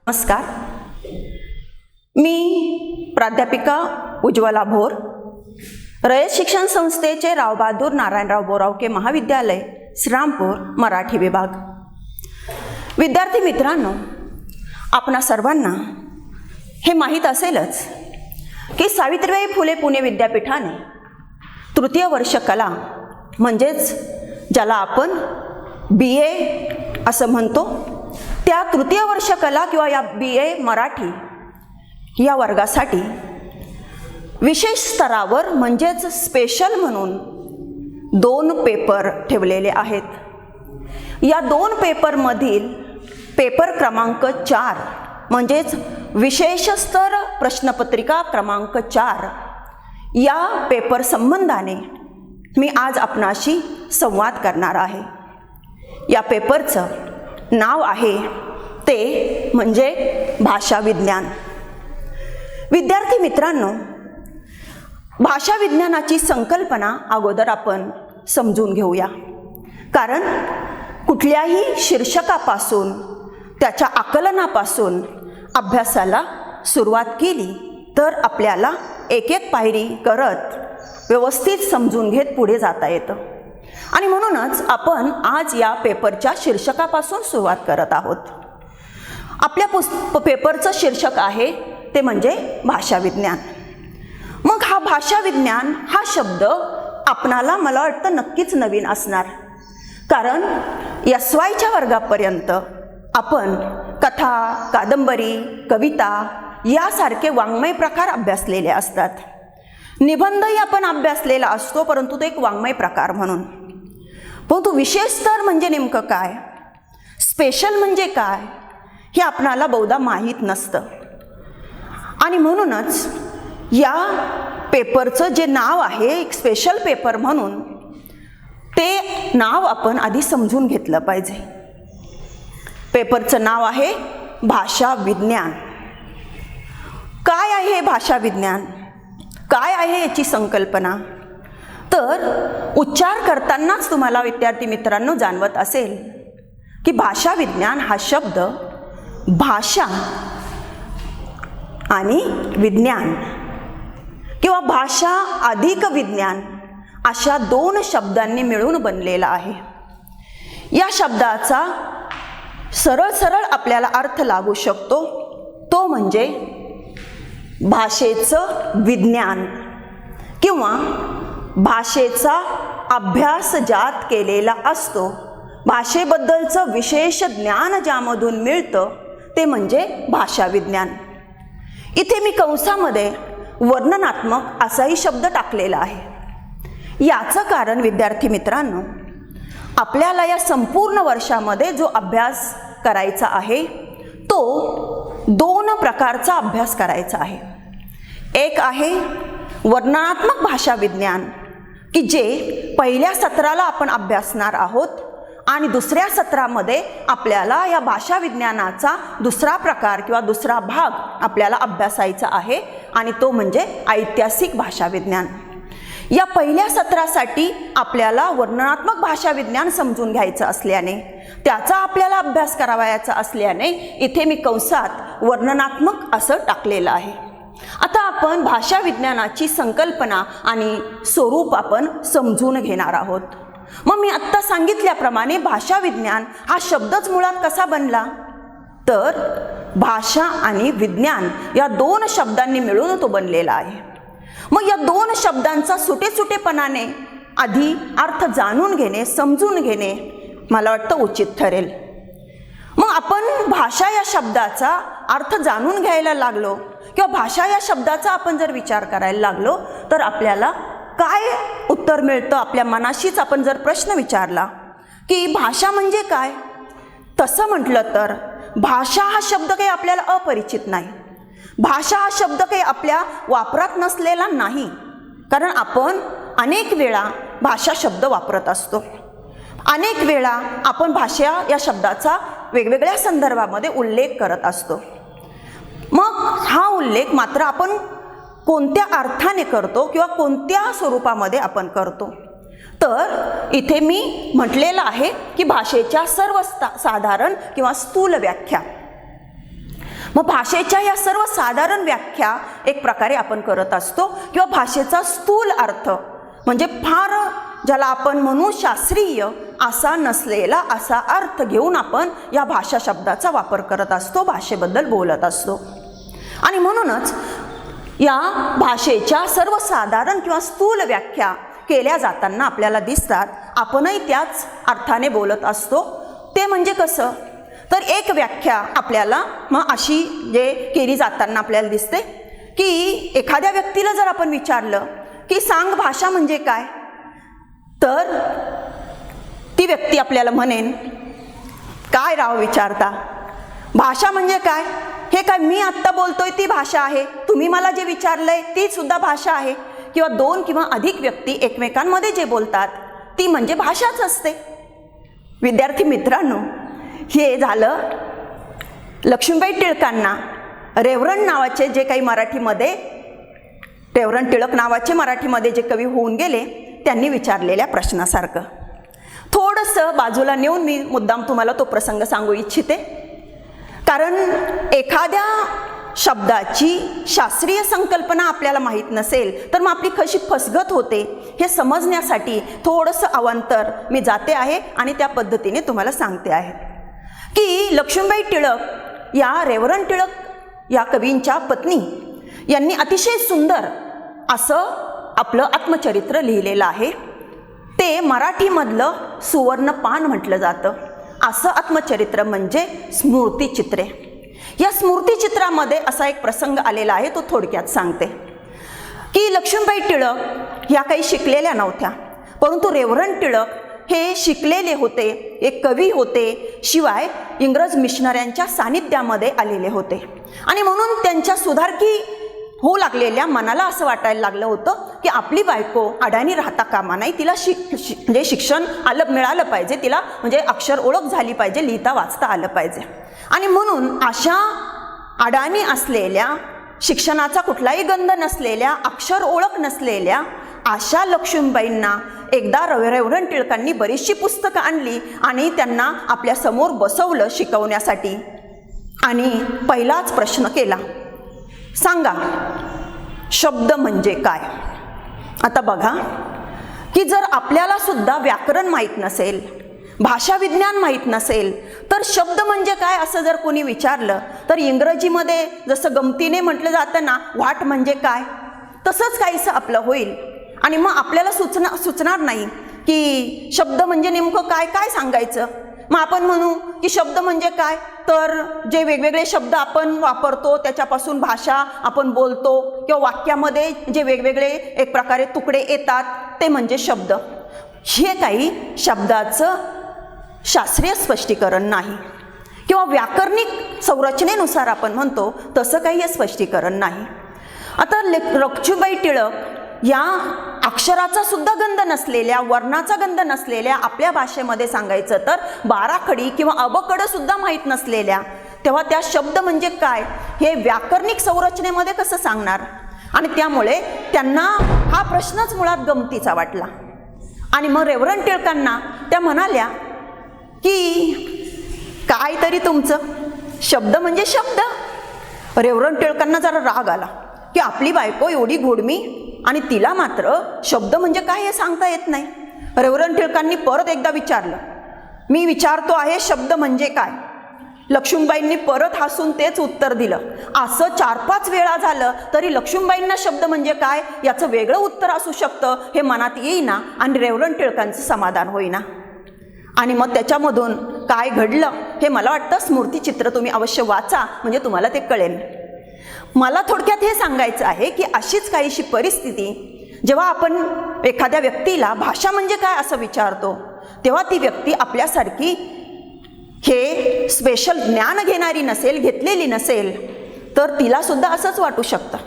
नमस्कार, मी प्राध्यापिका उज्ज्वला भोर, रयत शिक्षण संस्थेचे रावबहादूर नारायणराव बोरावके महाविद्यालय श्रीरामपूर मराठी विभाग। विद्यार्थी मित्रांनो, आपणा सर्वांना हे माहीत असेलच की सावित्रीबाई फुले पुणे विद्यापीठाने तृतीय वर्ष कला म्हणजेच ज्याला आपण BA असं म्हणतो, त्या तृतीय वर्ष कला किंवा या BA मराठी या वर्गासाठी विशेष स्तरावर म्हणजेच स्पेशल म्हणून 2 पेपर ठेवलेले आहेत। या 2 पेपरमधील पेपर क्रमांक 4 म्हणजेच विशेष स्तर प्रश्नपत्रिका क्रमांक 4 या पेपर संबंधाने मी आज आपणाशी संवाद करणार आहे। या पेपरचं नाव आहे ते म्हणजे भाषा विज्ञान। विद्यार्थी मित्रांनो, भाषा विज्ञानाची संकल्पना अगोदर आपण समजून घेऊया, कारण कुठल्याही शीर्षकापासून त्याच्या आकलनापासून अभ्यासाला सुरुवात केली तर आपल्याला एक एक पायरी करत व्यवस्थित समजून घेत पुढे जाता येतं। आणि म्हणूनच आपण आज या पेपरच्या शीर्षकापासून सुरुवात करत आहोत। आपल्या पेपरचं शीर्षक आहे ते म्हणजे भाषा विज्ञान। मग हा भाषा विज्ञान हा शब्द आपणाला मला वाटतं नक्कीच नवीन असणार, कारण SYच्या वर्गापर्यंत आपण कथा, कादंबरी, कविता यासारखे वाङ्मय प्रकार अभ्यासलेले असतात। निबंधही आपण अभ्यासलेला असतो, परंतु तो एक वाङ्मय प्रकार म्हणून। परंतु विशेष स्तर म्हणजे नेमकं काय, स्पेशल म्हणजे काय, हे आपणाला बहुधा माहीत नसतं। आणि म्हणूनच या पेपरचं जे नाव आहे एक स्पेशल पेपर म्हणून, ते नाव आपण आधी समजून घेतलं पाहिजे। पेपरचं नाव आहे भाषा विज्ञान। काय आहे हे भाषा विज्ञान, काय आहे याची संकल्पना, तर उच्चार करतानाच तुम्हाला विद्यार्थी मित्रांनो जाणवत असेल की भाषा विज्ञान हा शब्द भाषा आणि विज्ञान किंवा भाषा अधिक विज्ञान अशा 2 शब्दांनी मिळून बनलेला आहे। या शब्दाचा सरळ आपल्याला अर्थ लागू शकतो, तो म्हणजे भाषेचं विज्ञान किंवा भाषेचा अभ्यास ज्यात केलेला असतो, भाषेबद्दलचं विशेष ज्ञान ज्यामधून मिळतं ते म्हणजे भाषा विज्ञान। इथे मी कंसामध्ये वर्णनात्मक असाही शब्द टाकलेला आहे। याचं कारण विद्यार्थी मित्रांनो, आपल्याला या संपूर्ण वर्षामध्ये जो अभ्यास करायचा आहे तो 2 प्रकारचा अभ्यास करायचा आहे। एक आहे वर्णनात्मक भाषा विज्ञान की जे पहिल्या सत्राला आपण अभ्यासणार आहोत, आणि दुसऱ्या सत्रामध्ये आपल्याला या भाषा विज्ञानाचा दुसरा प्रकार किंवा दुसरा भाग आपल्याला अभ्यासायचा आहे, आणि तो म्हणजे ऐतिहासिक भाषा विज्ञान। या पहिल्या सत्रासाठी आपल्याला वर्णनात्मक भाषा विज्ञान समजून घ्यायचं असल्याने, त्याचा आपल्याला अभ्यास करावयाचा असल्याने इथे मी कंसात वर्णनात्मक असं टाकलेलं आहे। आता आपण भाषा विज्ञानाची संकल्पना आणि स्वरूप आपण समजून घेणार आहोत। मग मी आत्ता सांगितल्याप्रमाणे भाषा विज्ञान हा शब्दच मुळात कसा बनला, तर भाषा आणि विज्ञान या 2 शब्दांनी मिळून तो बनलेला आहे। मग या 2 शब्दांचा सुटेपणाने आधी अर्थ जाणून घेणे, समजून घेणे मला वाटतं उचित ठरेल। मग आपण भाषा या शब्दाचा अर्थ जाणून घ्यायला लागलो किंवा भाषा या शब्दाचा आपण जर विचार करायला लागलो तर आपल्याला काय उत्तर मिळतं, आपल्या मनाशीच आपण जर प्रश्न विचारला की भाषा म्हणजे काय, तसं म्हटलं तर भाषा हा शब्द काही आपल्याला अपरिचित नाही। भाषा हा शब्द काही आपल्या वापरात नसलेला नाही, कारण आपण अनेक वेळा भाषा शब्द वापरत असतो। अनेक वेळा आपण भाषा या शब्दाचा वेगवेगळ्या संदर्भामध्ये उल्लेख करत असतो। मग हा उल्लेख मात्र आपण कोणत्या अर्थाने करतो किंवा कोणत्या स्वरूपामध्ये आपण करतो, तर इथे मी म्हटलेलं आहे की भाषेच्या सर्व साधारण किंवा स्थूल व्याख्या। मग भाषेच्या या सर्व साधारण व्याख्या एक प्रकारे आपण करत असतो, किंवा भाषेचा स्थूल अर्थ म्हणजे फार ज्याला आपण म्हणू शास्त्रीय असा नसलेला असा अर्थ घेऊन आपण या भाषा शब्दाचा वापर करत असतो, भाषेबद्दल बोलत असतो. आणि म्हणूनच या भाषेच्या सर्वसाधारण किंवा स्थूल व्याख्या केल्या जाताना आपल्याला दिसतात. आपणही त्याच अर्थाने बोलत असतो. ते म्हणजे कसं, तर एक व्याख्या आपल्याला मग अशी जे केली जाताना आपल्याला दिसते की एखाद्या व्यक्तीला जर आपण विचारलं की सांग भाषा म्हणजे काय, तर ती व्यक्ती आपल्याला म्हणेन, काय राव विचारता, भाषा म्हणजे काय, हे काय मी आत्ता बोलतोय ती भाषा आहे, तुम्ही मला जे विचारलंय ती सुद्धा भाषा आहे, किंवा दोन किंवा अधिक व्यक्ती एकमेकांमध्ये जे बोलतात ती म्हणजे भाषाच असते. विद्यार्थी मित्रांनो, हे झालं लक्ष्मीबाई टिळकांना रेव्हरंड नावाचे जे काही मराठीमध्ये, रेव्हरंड टिळक नावाचे मराठीमध्ये जे कवी होऊन गेले त्यांनी विचारलेल्या प्रश्नासारखं. थोडंसं बाजूला नेऊन मी मुद्दाम तुम्हाला तो प्रसंग सांगू इच्छिते. कारण एखाद्या शब्दाची शास्त्रीय संकल्पना आपल्याला माहीत नसेल तर मग आपली कशी फसगत होते हे समजण्यासाठी थोडंसं अवांतर मी जाते आहे आणि त्या पद्धतीने तुम्हाला सांगते आहे की लक्ष्मीबाई टिळक या रेव्हरंड टिळक या कवींच्या पत्नी यांनी अतिशय सुंदर असं आपलं आत्मचरित्र लिहिलेलं आहे. ते मराठीमधलं सुवर्णपान म्हटलं जातं. असं आत्मचरित्र म्हणजे स्मृतिचित्रे. या स्मृतिचित्रामध्ये असा एक प्रसंग आलेला आहे, तो थोडक्यात सांगते की लक्ष्मीबाई टिळक ह्या काही शिकलेल्या नव्हत्या, परंतु रेव्हरंड टिळक हे शिकलेले होते, एक कवी होते, शिवाय इंग्रज मिशनऱ्यांच्या सानिध्यामध्ये आलेले होते. आणि म्हणून त्यांच्या सुधारकी होऊ लागलेल्या मनाला असं वाटायला लागलं होतं की आपली बायको अडाणी राहता कामा नाही, तिला म्हणजे शिक्षण मिळालं पाहिजे, तिला म्हणजे अक्षर ओळख झाली पाहिजे, लिहिता वाचता आलं पाहिजे. आणि म्हणून अशा अडाणी असलेल्या, शिक्षणाचा कुठलाही गंध नसलेल्या, अक्षर ओळख नसलेल्या अशा लक्ष्मीबाईंना एकदा रेव्हरंड टिळकांनी बरीचशी पुस्तकं आणली आणि त्यांना आपल्या समोर बसवलं शिकवण्यासाठी. आणि पहिलाच प्रश्न केला, सांगा शब्द म्हणजे काय. आता बघा की जर आपल्याला सुद्धा व्याकरण माहीत नसेल, भाषा विज्ञान माहीत नसेल तर शब्द म्हणजे काय असं जर कोणी विचारलं तर इंग्रजीमध्ये जसं गमतीने म्हटलं जातं ना, व्हॉट म्हणजे काय, तसंच काहीसं आपलं होईल. आणि मग आपल्याला सुचणार नाही की शब्द म्हणजे नेमकं काय काय सांगायचं. मग आपण म्हणू की शब्द म्हणजे काय, तर जे वेगवेगळे शब्द आपण वापरतो त्याच्यापासून भाषा आपण बोलतो, किंवा वाक्यामध्ये जे वेगवेगळे एक प्रकारे तुकडे येतात ते म्हणजे शब्द. हे काही शब्दाचं शास्त्रीय स्पष्टीकरण नाही, किंवा व्याकरणिक संरचनेनुसार आपण म्हणतो तसं काही हे स्पष्टीकरण नाही. आता लक्ष्मीबाई टिळक या अक्षराचा सुद्धा गंध नसलेल्या, वर्णाचा गंध नसलेल्या आपल्या भाषेमध्ये सांगायचं तर बाराखडी किंवा अबकड सुद्धा माहीत नसलेल्या, तेव्हा त्या शब्द म्हणजे काय हे व्याकरणिक संरचनेमध्ये कसं सांगणार. आणि त्यामुळे त्यांना हा प्रश्नच मुळात गमतीचा वाटला. आणि मग रेव्हरंड टिळकांना त्या म्हणाल्या की काय तरी तुमचं, शब्द म्हणजे शब्द. रेव्हरंड टिळकांना जरा राग आला की आपली बायको एवढी गोडमी आणि तिला मात्र शब्द म्हणजे काय हे सांगता येत नाही. रेव्हरंड टिळकांनी परत एकदा विचारलं, मी विचारतो आहे शब्द म्हणजे काय. लक्ष्मीबाईंनी परत हसून तेच उत्तर दिलं. असं 4-5 वेळा झालं तरी लक्ष्मीबाईंना शब्द म्हणजे काय याचं वेगळं उत्तर असू शकतं हे मनात येईना आणि रेव्हरंड टिळकांचं समाधान होईना. आणि मग त्याच्यामधून काय घडलं हे मला वाटतं स्मृतिचित्र तुम्ही अवश्य वाचा, म्हणजे तुम्हाला ते कळेल. मला थोडक्यात हे सांगायचं आहे की अशीच काहीशी परिस्थिती जेव्हा आपण एखाद्या व्यक्तीला भाषा म्हणजे काय असं विचारतो तेव्हा ती व्यक्ती आपल्यासारखी हे स्पेशल ज्ञान घेणारी नसेल, घेतलेली नसेल, तर तिला सुद्धा असंच वाटू शकतं.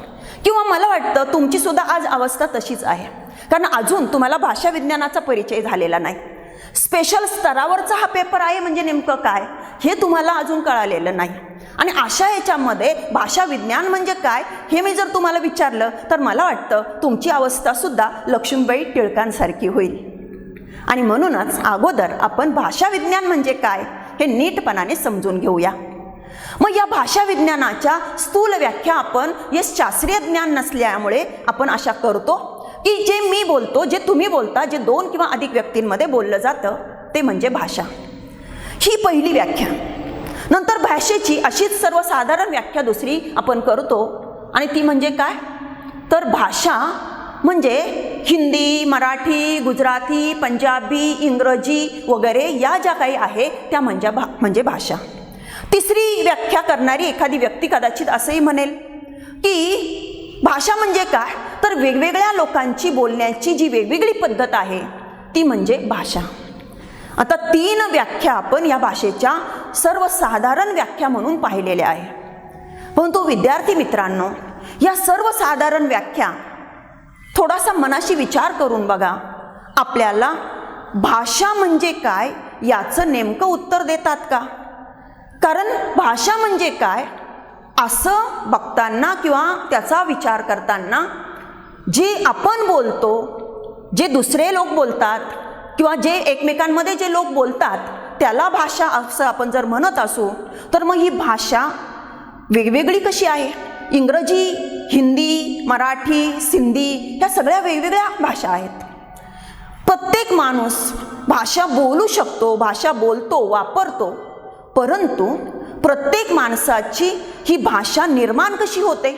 किंवा मला वाटतं तुमची सुद्धा आज अवस्था तशीच आहे, कारण अजून तुम्हाला भाषा विज्ञानाचा परिचय झालेला नाही. स्पेशल स्तरावरचा हा पेपर आहे म्हणजे नेमकं काय हे तुम्हाला अजून कळालेलं नाही. आणि अशा याच्यामध्ये भाषा विज्ञान म्हणजे काय हे मी जर तुम्हाला विचारलं तर मला वाटतं तुमची अवस्था सुद्धा लक्ष्मीबाई टिळकांसारखी होईल. आणि म्हणूनच अगोदर आपण भाषा विज्ञान म्हणजे काय हे नीटपणाने समजून घेऊया. मग या भाषा विज्ञानाच्या स्थूल व्याख्या आपण हे शास्त्रीय ज्ञान नसल्यामुळे आपण अशा करतो की जे मी बोलतो, जे तुम्ही बोलता, जे 2 किंवा अधिक व्यक्तींमध्ये बोललं जातं ते म्हणजे भाषा. ही पहिली व्याख्या. नंतर भाषेची अशीच सर्वसाधारण व्याख्या दुसरी आपण करतो आणि ती म्हणजे काय, तर भाषा म्हणजे हिंदी, मराठी, गुजराती, पंजाबी, इंग्रजी वगैरे या ज्या काही आहे त्या म्हणजे भाषा. तिसरी व्याख्या करणारी एखादी व्यक्ती कदाचित असंही म्हणेल की भाषा म्हणजे काय, तर वेगवेगळ्या लोकांची बोलण्याची जी वेगवेगळी पद्धत आहे ती म्हणजे भाषा. आता 3 व्याख्या आपण या भाषेच्या सर्वसाधारण व्याख्या म्हणून पाहिलेल्या आहे. परंतु विद्यार्थी मित्रांनो, या सर्वसाधारण व्याख्या थोडासा मनाशी विचार करून बघा, आपल्याला भाषा म्हणजे काय याचं नेमकं उत्तर देतात का? कारण भाषा म्हणजे काय असं बघताना किंवा त्याचा विचार करताना जे आपण बोलतो, जे दुसरे लोक बोलतात किंवा जे एकमेकांमध्ये जे लोक बोलतात त्याला भाषा असं आपण जर म्हणत असू, तर मग ही भाषा वेगवेगळी कशी आहे? इंग्रजी, हिंदी, मराठी, सिंधी ह्या सगळ्या वेगवेगळ्या भाषा आहेत. प्रत्येक माणूस भाषा बोलू शकतो, भाषा बोलतो, वापरतो. परंतु प्रत्येक माणसाची ही भाषा निर्माण कशी होते?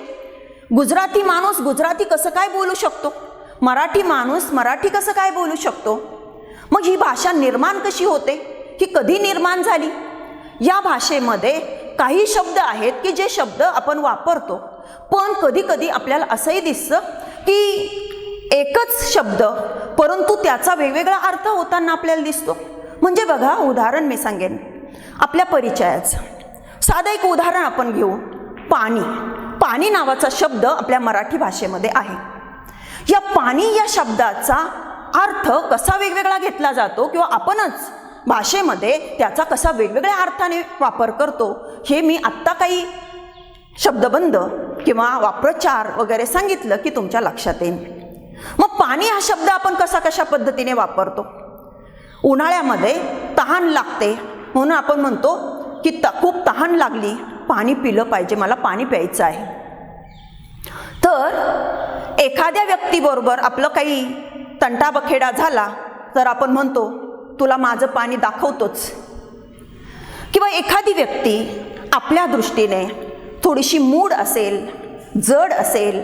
गुजराती माणूस गुजराती कसं काय बोलू शकतो? मराठी माणूस मराठी कसं काय बोलू शकतो? मग ही भाषा निर्माण कशी होते? ही कधी निर्माण झाली? या भाषेमध्ये काही शब्द आहेत की जे शब्द आपण वापरतो, पण कधी कधी आपल्याला असंही दिसतं की एकच शब्द परंतु त्याचा वेगवेगळा अर्थ होताना आपल्याला दिसतो. म्हणजे बघा, उदाहरण मी सांगेन आपल्या परिचयाचं. साधं एक उदाहरण आपण घेऊ. पाणी. पाणी नावाचा शब्द आपल्या मराठी भाषेमध्ये आहे. या पाणी या शब्दाचा अर्थ कसा वेगवेगळा घेतला जातो किंवा आपणच भाषेमध्ये त्याचा कसा वेगवेगळ्या अर्थाने वापर करतो हे मी आत्ता काही शब्दबंध किंवा वाप्रचार वगैरे सांगितलं की तुमच्या लक्षात येईल. मग पाणी हा शब्द आपण कशा पद्धतीने वापरतो? उन्हाळ्यामध्ये तहान लागते म्हणून आपण म्हणतो की खूप तहान लागली, पाणी पिलं पाहिजे, मला पाणी प्यायचं आहे. तर एखाद्या व्यक्तीबरोबर आपलं काही तंटाबखेडा झाला तर आपण म्हणतो तुला माझं पाणी दाखवतोच. किंवा एखादी व्यक्ती आपल्या दृष्टीने थोडीशी मूड असेल, जड असेल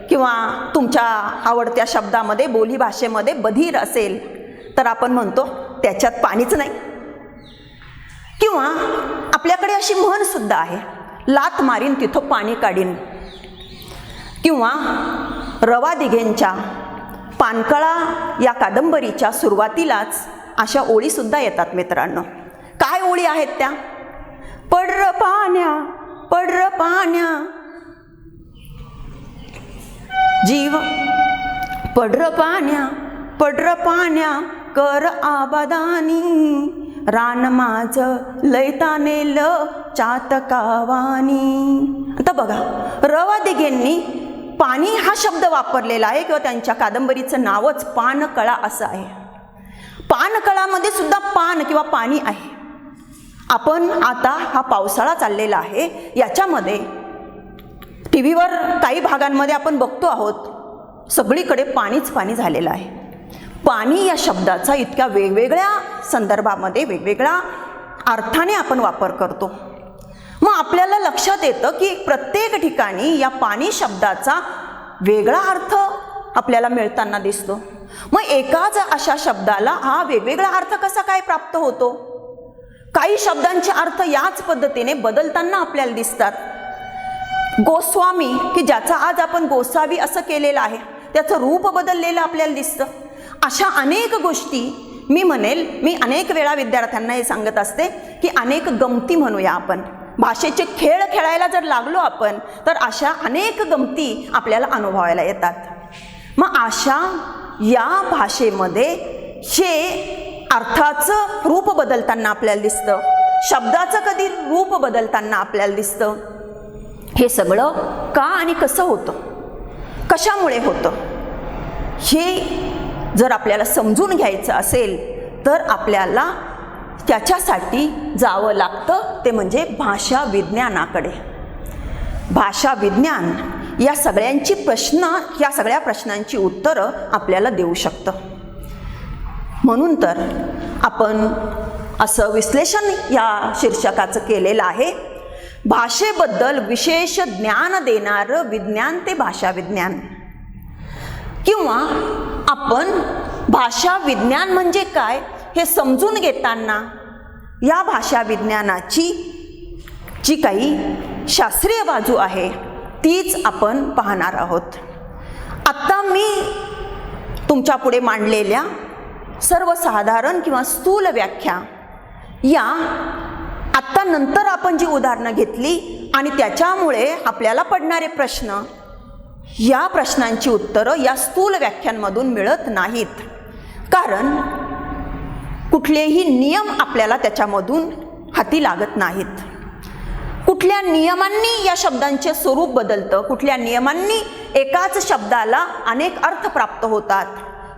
किंवा तुमच्या आवडत्या शब्दामध्ये बोली भाषेमध्ये बधीर असेल तर आपण म्हणतो त्याच्यात पाणीच नाही. किंवा आपल्याकडे अशी म्हण सुद्धा आहे, लात मारीन तिथं पाणी काढीन. किंवा रवा दिघेंच्या पानकळा या कादंबरीच्या सुरुवातीलाच अशा ओळी सुद्धा येतात मित्रांनो. काय ओळी आहेत त्या? पड्र पाण्या पड्र पाण्या जीव, पड्र पाण्या कर आबादानी, रान माझ लयता नेल चातकावानी. आता बघा, रवा दिघेंनी पाणी हा शब्द वापरलेला आहे किंवा त्यांच्या कादंबरीचं नावच पानकळा असं आहे. पानकळामध्ये सुद्धा पान किंवा पाणी आहे. आपण आता हा पावसाळा चाललेला आहे, याच्यामध्ये टी व्हीवर काही भागांमध्ये आपण बघतो आहोत सगळीकडे पाणीच पाणी झालेलं आहे. पाणी या शब्दाचा इतक्या वेगवेगळ्या संदर्भामध्ये वेगवेगळ्या अर्थाने आपण वापर करतो. मग आपल्याला लक्षात येतं की प्रत्येक ठिकाणी या पाणी शब्दाचा वेगळा अर्थ आपल्याला मिळताना दिसतो. मग एकाच अशा शब्दाला हा वेगवेगळा अर्थ कसा काय प्राप्त होतो? काही शब्दांचे अर्थ याच पद्धतीने बदलताना आपल्याला दिसतात. गोस्वामी की ज्याचा आज आपण गोसावी असं केलेलं आहे, त्याचं रूप बदललेलं आपल्याला दिसतं. अशा अनेक गोष्टी मी म्हणेल, मी अनेक वेळा विद्यार्थ्यांना हे सांगत असते की अनेक गमती म्हणूया आपण. भाषेचे खेळ खेळायला जर लागलो आपण तर अशा अनेक गमती आपल्याला अनुभवायला येतात. मग अशा या भाषेमध्ये हे अर्थाचं रूप बदलताना आपल्याला दिसतं, शब्दाचं कधी रूप बदलताना आपल्याला दिसतं. हे सगळं का आणि कसं होतं, कशामुळे होतं, हे जर आपल्याला समजून घ्यायचं असेल तर आपल्याला त्याच्यासाठी जावं लागतं ते म्हणजे भाषा विज्ञानाकडे. भाषा विज्ञान या सगळ्या प्रश्नांची उत्तरं आपल्याला देऊ शकतं. म्हणून तर आपण असं विश्लेषण या शीर्षकाचं केलेलं आहे, भाषेबद्दल विशेष ज्ञान देणारं विज्ञान ते भाषा विज्ञान. किंवा आपण भाषा विज्ञान म्हणजे काय हे समजून घेताना या भाषा विज्ञानाची जी काही शास्त्रीय बाजू आहे तीच आपण पाहणार आहोत. आत्ता मी तुमच्या पुढे मांडलेल्या सर्वसाधारण किंवा स्थूल व्याख्या या आत्ता नंतर आपण जी उदाहरणं घेतली आणि त्याच्यामुळे आपल्याला पडणारे प्रश्न, या प्रश्नांची उत्तरं या स्थूल व्याख्यांमधून मिळत नाहीत. कारण कुठलेही नियम आपल्याला त्याच्यामधून हाती लागत नाहीत. कुठल्या नियमांनी या शब्दांचे स्वरूप बदलतं, कुठल्या नियमांनी एकाच शब्दाला अनेक अर्थ प्राप्त होतात,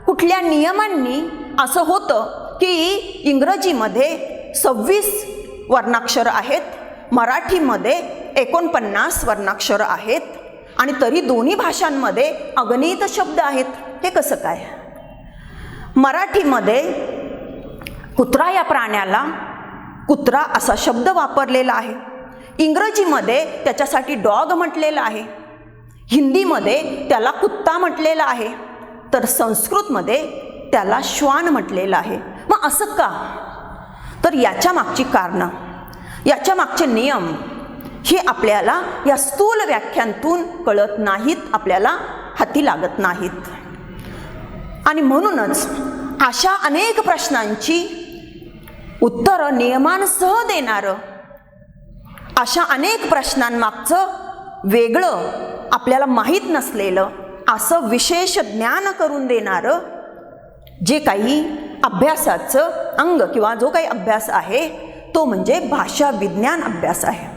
कुठल्या नियमांनी असं होतं की इंग्रजीमध्ये 26 वर्णाक्षर आहेत, मराठीमध्ये 49 वर्णाक्षर आहेत आणि तरी दोन्ही भाषांमध्ये अगणित शब्द आहेत. हे कसं काय? मराठीमध्ये कुत्रा या प्राण्याला कुत्रा असा शब्द वापरलेला आहे, इंग्रजीमध्ये त्याच्यासाठी डॉग म्हटलेलं आहे, हिंदीमध्ये त्याला कुत्ता म्हटलेला आहे, तर संस्कृतमध्ये त्याला श्वान म्हटलेलं आहे. मग असं का? तर याच्या मागची कारणं, याच्या मागचे नियम हे आपल्याला या स्थूल व्याख्यांतून कळत नाहीत, आपल्याला हाती लागत नाहीत. आणि म्हणूनच अशा अनेक प्रश्नांची उत्तरं नियमांसह देणारं, अशा अनेक प्रश्नांमागचं वेगळं आपल्याला माहीत नसलेलं असं विशेष ज्ञान करून देणारं जे काही अभ्यासाचं अंग किंवा जो काही अभ्यास आहे तो म्हणजे भाषा विज्ञान अभ्यास आहे.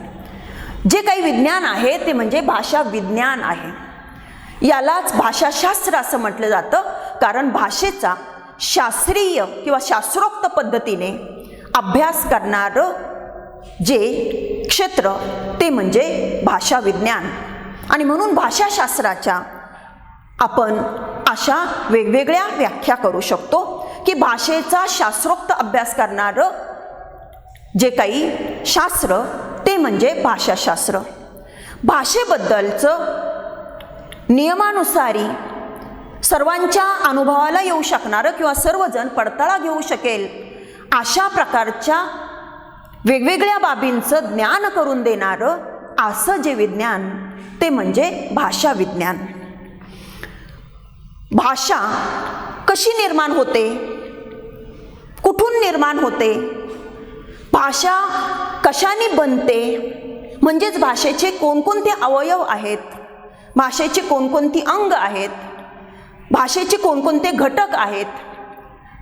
जे काही विज्ञान आहे ते म्हणजे भाषा विज्ञान आहे. यालाच भाषाशास्त्र असं म्हटलं जातं, कारण भाषेचा शास्त्रीय किंवा शास्त्रोक्त पद्धतीने अभ्यास करणारं जे क्षेत्र ते म्हणजे भाषा विज्ञान. आणि म्हणून भाषाशास्त्राच्या आपण अशा वेगवेगळ्या व्याख्या करू शकतो की भाषेचा शास्त्रोक्त अभ्यास करणारं जे काही शास्त्र ते म्हणजे भाषाशास्त्र. भाषेबद्दलचं नियमानुसारी सर्वांच्या अनुभवाला येऊ शकणारं किंवा सर्वजण पडताळा घेऊ शकेल अशा प्रकारच्या वेगवेगळ्या बाबींचं ज्ञान करून देणारं असं जे विज्ञान ते म्हणजे भाषा विज्ञान. भाषा कशी निर्माण होते, कुठून निर्माण होते, भाषा कशाने बनते, म्हणजेच भाषेचे कोणकोणते अवयव आहेत, भाषेचे कोणकोणती अंग आहेत, भाषेचे कोणकोणते घटक आहेत,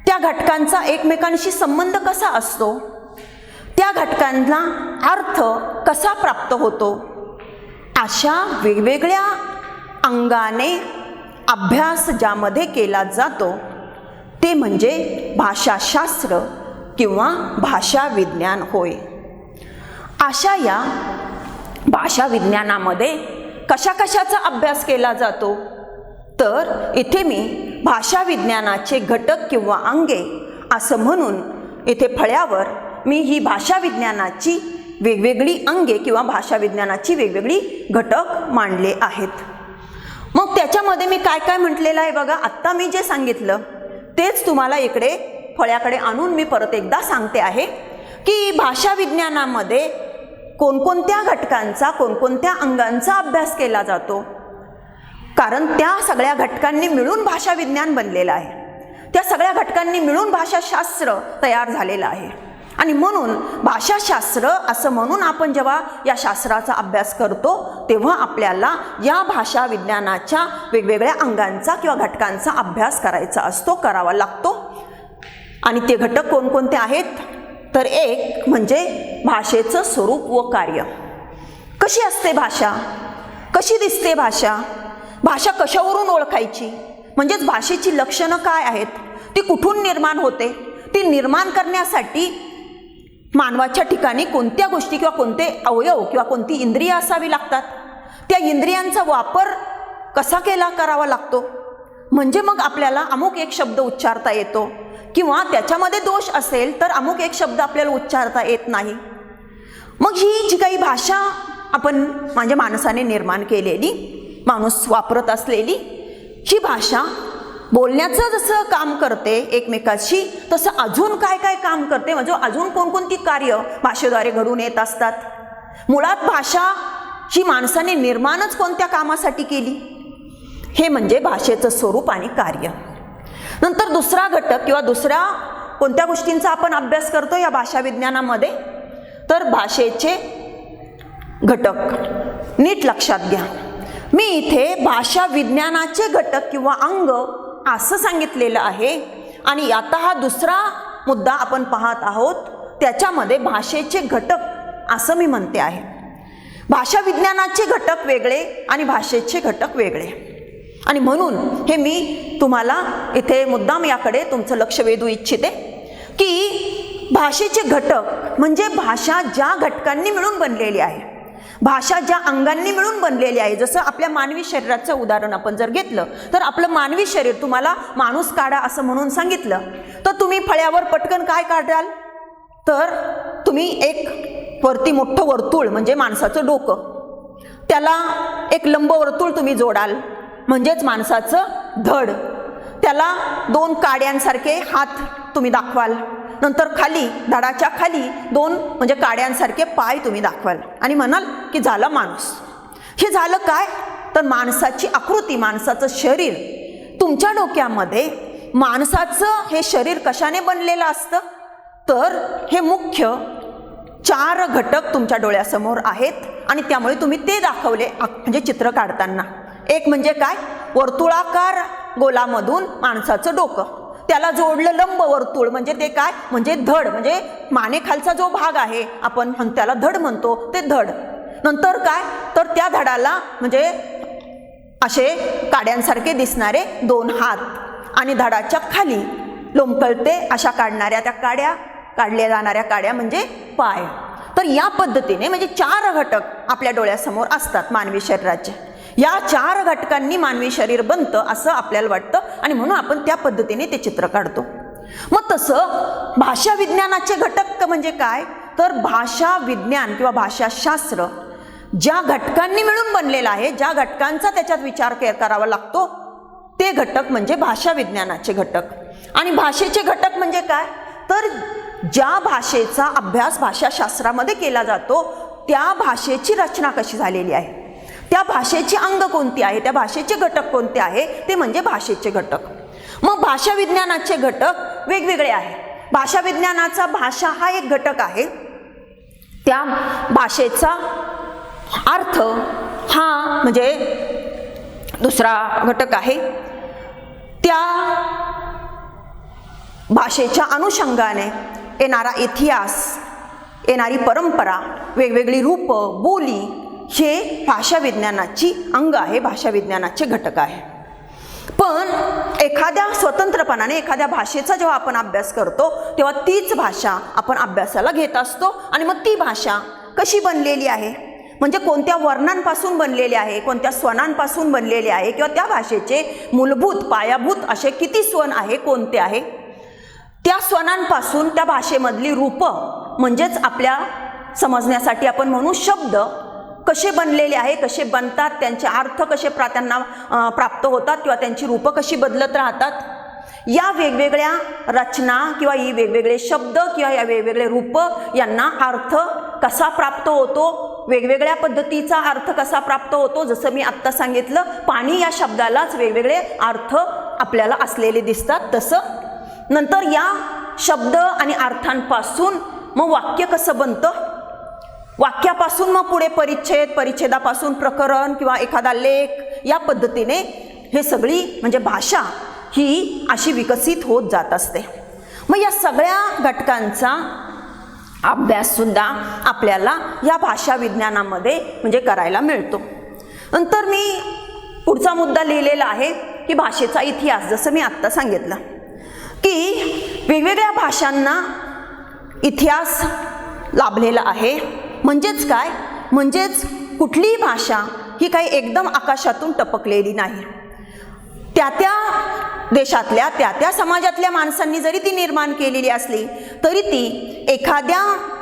त्या घटकांचा एकमेकांशी संबंध कसा असतो, त्या घटकांना अर्थ कसा प्राप्त होतो, अशा वेगवेगळ्या अंगाने अभ्यास ज्यामध्ये केला जातो ते म्हणजे भाषाशास्त्र किंवा भाषा विज्ञान होय. अशा या भाषा विज्ञानामध्ये कशा कशाचा अभ्यास केला जातो, तर इथे मी भाषा विज्ञानाचे घटक किंवा अंगे असं म्हणून इथे फळ्यावर मी ही भाषा विज्ञानाची वेगवेगळी अंगे किंवा भाषा विज्ञानाची वेगवेगळी घटक मांडले आहेत. मग त्याच्यामध्ये मी काय काय म्हटलेलं आहे बघा. आत्ता मी जे सांगितलं तेच तुम्हाला इकडे फळ्याकडे आणून मी परत एकदा सांगते आहे की भाषा विज्ञानामध्ये कोणकोणत्या घटकांचा कोणकोणत्या अंगांचा अभ्यास केला जातो, कारण त्या सगळ्या घटकांनी मिळून भाषा विज्ञान बनलेलं आहे, त्या सगळ्या घटकांनी मिळून भाषाशास्त्र तयार झालेलं आहे. आणि म्हणून भाषाशास्त्र असं म्हणून आपण जेव्हा या शास्त्राचा अभ्यास करतो तेव्हा आपल्याला या भाषा विज्ञानाच्या वेगवेगळ्या अंगांचा किंवा घटकांचा अभ्यास करायचा असतो, करावा लागतो. आणि ते घटक कोणकोणते आहेत, तर एक म्हणजे भाषेचं स्वरूप व कार्य. कशी असते भाषा, कशी दिसते भाषा, भाषा कशावरून ओळखायची, म्हणजेच भाषेची लक्षणं काय आहेत, ती कुठून निर्माण होते, ती निर्माण करण्यासाठी मानवाच्या ठिकाणी कोणत्या गोष्टी किंवा कोणते अवयव किंवा कोणती इंद्रिय असावी लागतात, त्या इंद्रियांचा वापर कसा करावा लागतो, म्हणजे मग आपल्याला अमुक एक शब्द उच्चारता येतो, किंवा त्याच्यामध्ये दोष असेल तर अमुक एक शब्द आपल्याला उच्चारता येत नाही. मग ही जी काही भाषा आपण म्हणजे माणसाने निर्माण केलेली, माणूस वापरत असलेली ही भाषा बोलण्याचं जसं काम करते एकमेकाशी, तसं अजून काय काय काम करते, म्हणजे अजून कोणकोणती कार्य भाषेद्वारे घडून येत असतात. मुळात भाषा ही माणसाने निर्माणच कोणत्या कामासाठी केली, हे म्हणजे भाषेचं स्वरूप आणि कार्य. नंतर दुसरा घटक किंवा दुसऱ्या कोणत्या गोष्टींचा आपण अभ्यास करतो या भाषा विज्ञानामध्ये, तर भाषेचे घटक. नीट लक्षात घ्या, मी इथे भाषा विज्ञानाचे घटक किंवा अंग असं सांगितलेलं आहे, आणि आता हा दुसरा मुद्दा आपण पाहत आहोत, त्याच्यामध्ये भाषेचे घटक असं मी म्हणते आहे. भाषा विज्ञानाचे घटक वेगळे आणि भाषेचे घटक वेगळे, आणि म्हणून हे मी तुम्हाला इथे मुद्दाम याकडे तुमचं लक्ष वेधू इच्छिते की भाषेचे घटक म्हणजे भाषा ज्या घटकांनी मिळून बनलेली आहे, भाषा ज्या अंगांनी मिळून बनलेली आहे. जसं आपल्या मानवी शरीराचं उदाहरण आपण जर घेतलं तर आपलं मानवी शरीर, तुम्हाला माणूस काढा असं म्हणून सांगितलं तर तुम्ही फळ्यावर पटकन काय काढाल, तर तुम्ही एक वरती मोठं वर्तुळ म्हणजे माणसाचं डोकं, त्याला एक लंब वर्तुळ तुम्ही जोडाल म्हणजेच माणसाचं धड, त्याला दोन काड्यांसारखे हात तुम्ही दाखवाल, नंतर खाली धडाच्या खाली दोन म्हणजे काड्यांसारखे पाय तुम्ही दाखवाल आणि म्हणाल की झालं माणूस. हे झालं काय, तर माणसाची आकृती, माणसाचं शरीर. तुमच्या डोक्यामध्ये माणसाचं हे शरीर कशाने बनलेलं असतं, तर हे मुख्य 4 घटक तुमच्या डोळ्यासमोर आहेत आणि त्यामुळे तुम्ही ते दाखवले म्हणजे चित्र काढताना. एक म्हणजे काय, वर्तुळाकार गोलामधून माणसाचं डोकं, त्याला जोडलं लंब वर्तुळ म्हणजे ते काय, म्हणजे धड, म्हणजे मानेखालचा जो भाग आहे आपण त्याला धड म्हणतो, ते धड. नंतर काय, तर त्या धडाला म्हणजे असे काड्यांसारखे दिसणारे 2 हात आणि धडाच्या खाली लोंबकळते अशा काढणाऱ्या त्या काड्या, काढल्या जाणाऱ्या काड्या म्हणजे पाय. तर या पद्धतीने म्हणजे 4 घटक आपल्या डोळ्यासमोर असतात मानवी शरीराचे. या 4 घटकांनी मानवी शरीर बनतं असं आपल्याला वाटतं आणि म्हणून आपण त्या पद्धतीने ते चित्र काढतो. मग तसं भाषा विज्ञानाचे घटक म्हणजे काय, तर भाषा विज्ञान किंवा भाषाशास्त्र ज्या घटकांनी मिळून बनलेलं आहे, ज्या घटकांचा त्याच्यात विचार करावा लागतो ते घटक म्हणजे भाषा विज्ञानाचे घटक. आणि भाषेचे घटक म्हणजे काय, तर ज्या भाषेचा अभ्यास भाषाशास्त्रामध्ये केला जातो त्या भाषेची रचना कशी झालेली आहे, त्या भाषेची अंग कोणती आहे, त्या भाषेचे घटक कोणते आहे, ते म्हणजे भाषेचे घटक. मग भाषा विज्ञानाचे घटक वेगवेगळे आहेत. भाषा विज्ञानाचा भाषा हा एक घटक आहे, त्या भाषेचा अर्थ हा म्हणजे दुसरा घटक आहे. त्या भाषेच्या अनुषंगाने येणारा इतिहास, येणारी परंपरा, वेगवेगळी रूपं, बोली हे भाषा विज्ञानाची अंग आहे, भाषा विज्ञानाचे घटक आहे. पण एखाद्या स्वतंत्रपणाने एखाद्या भाषेचा जेव्हा आपण अभ्यास करतो तेव्हा तीच भाषा आपण अभ्यासाला घेत असतो आणि मग ती भाषा कशी बनलेली आहे, म्हणजे कोणत्या वर्णांपासून बनलेली आहे, कोणत्या स्वनांपासून बनलेली आहे, किंवा त्या भाषेचे मूलभूत पायाभूत असे किती स्वन आहे, कोणते आहे, त्या स्वनांपासून त्या भाषेमधली रूपं म्हणजेच आपल्या समजण्यासाठी आपण म्हणू शब्द कसे बनलेले आहे, कसे बनतात, त्यांचे अर्थ कसे त्यांना प्राप्त होतात किंवा त्यांची रूपं कशी बदलत राहतात, या वेगवेगळ्या रचना किंवा ही वेगवेगळे शब्द किंवा या वेगवेगळे रूपं यांना अर्थ कसा प्राप्त होतो, वेगवेगळ्या पद्धतीचा अर्थ कसा प्राप्त होतो. जसं मी आत्ता सांगितलं, पाणी या शब्दालाच वेगवेगळे अर्थ आपल्याला असलेले दिसतात, तसं नंतर या शब्द आणि अर्थांपासून मग वाक्य कसं बनतं, वाक्यापासून मग पुढे परिच्छेद, परिच्छेदापासून प्रकरण किंवा एखादा लेख, या पद्धतीने हे सगळी म्हणजे भाषा ही अशी विकसित होत जात असते. मग या सगळ्या घटकांचा अभ्याससुद्धा आपल्याला या भाषा विज्ञानामध्ये म्हणजे करायला मिळतो. नंतर मी पुढचा मुद्दा लिहिलेला आहे की भाषेचा इतिहास. जसं मी आत्ता सांगितलं की वेगवेगळ्या भाषांना इतिहास लाभलेला आहे. म्हणजेच काय, म्हणजेच कुठलीही भाषा ही काही एकदम आकाशातून टपकलेली नाही. त्या त्या देशातल्या त्या त्या समाजातल्या माणसांनी जरी ती निर्माण केलेली असली तरी ती एखाद्या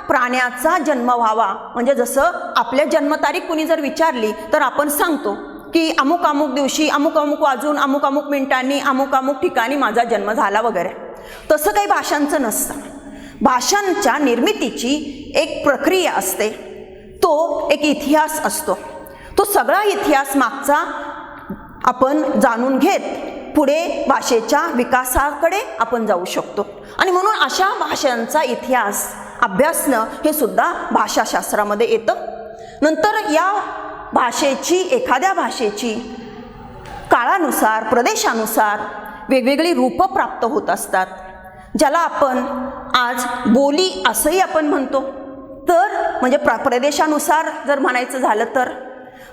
प्राण्याचा जन्म व्हावा, म्हणजे जसं आपल्या जन्मतारीख कुणी जर विचारली तर आपण सांगतो की अमुक अमुक दिवशी अमुक अमुक वाजून अमुक अमुक मिनिटांनी अमुक अमुक ठिकाणी माझा जन्म झाला वगैरे. तसं काही भाषांचं नसतं. भाषांच्या निर्मितीची एक प्रक्रिया असते, तो एक इतिहास असतो. तो सगळा इतिहास मागचा आपण जाणून घेत पुढे भाषेच्या विकासाकडे आपण जाऊ शकतो. आणि म्हणून अशा भाषांचा इतिहास अभ्यासणं हे सुद्धा भाषाशास्त्रामध्ये येतं. नंतर या भाषेची, एखाद्या भाषेची काळानुसार प्रदेशानुसार वेगवेगळी रूपं प्राप्त होत असतात, ज्याला आपण आज बोली असंही आपण म्हणतो. तर म्हणजे प्रदेशानुसार जर म्हणायचं झालं तर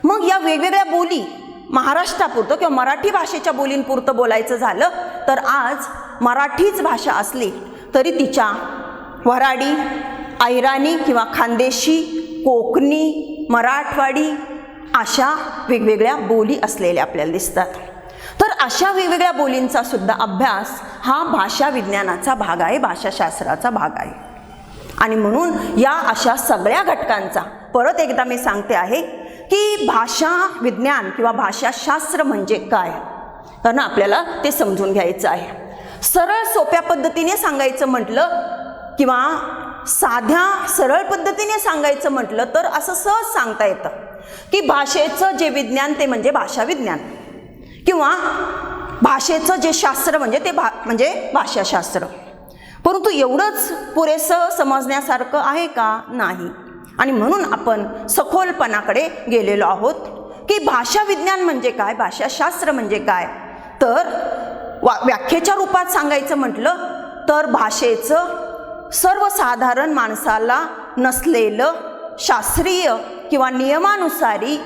मग या वेगवेगळ्या बोली महाराष्ट्रापुरतं किंवा मराठी भाषेच्या बोलींपुरतं बोलायचं झालं तर आज मराठीच भाषा असली तरी तिच्या वऱ्हाडी, अहिराणी किंवा खानदेशी, कोकणी, मराठवाडी अशा वेगवेगळ्या बोली असलेल्या आपल्याला दिसतात. तर अशा वेगवेगळ्या बोलींचा सुद्धा अभ्यास हा भाषा विज्ञानाचा भाग आहे, भाषाशास्त्राचा भाग आहे. आणि म्हणून या अशा सगळ्या घटकांचा परत एकदा मी सांगते आहे की भाषा विज्ञान किंवा भाषाशास्त्र म्हणजे काय, कारण आपल्याला ते समजून घ्यायचं आहे. सरळ सोप्या पद्धतीने सांगायचं म्हटलं किंवा साध्या सरळ पद्धतीने सांगायचं म्हटलं तर असं सहज सांगता येतं की भाषेचं जे विज्ञान ते म्हणजे भाषा विज्ञान, किंवा भाषेचं जे शास्त्र म्हणजे ते म्हणजे भाषाशास्त्र. परंतु एवढंच पुरेसं समजण्यासारखं आहे का? नाही. आणि म्हणून आपण सखोलपणाकडे गेलेलो आहोत की भाषा विज्ञान म्हणजे काय, भाषाशास्त्र म्हणजे काय. तर व्याख्येच्या रूपात सांगायचं म्हटलं तर भाषेचं सर्वसाधारण माणसाला नसलेलं शास्त्रीय किंवा नियमानुसारी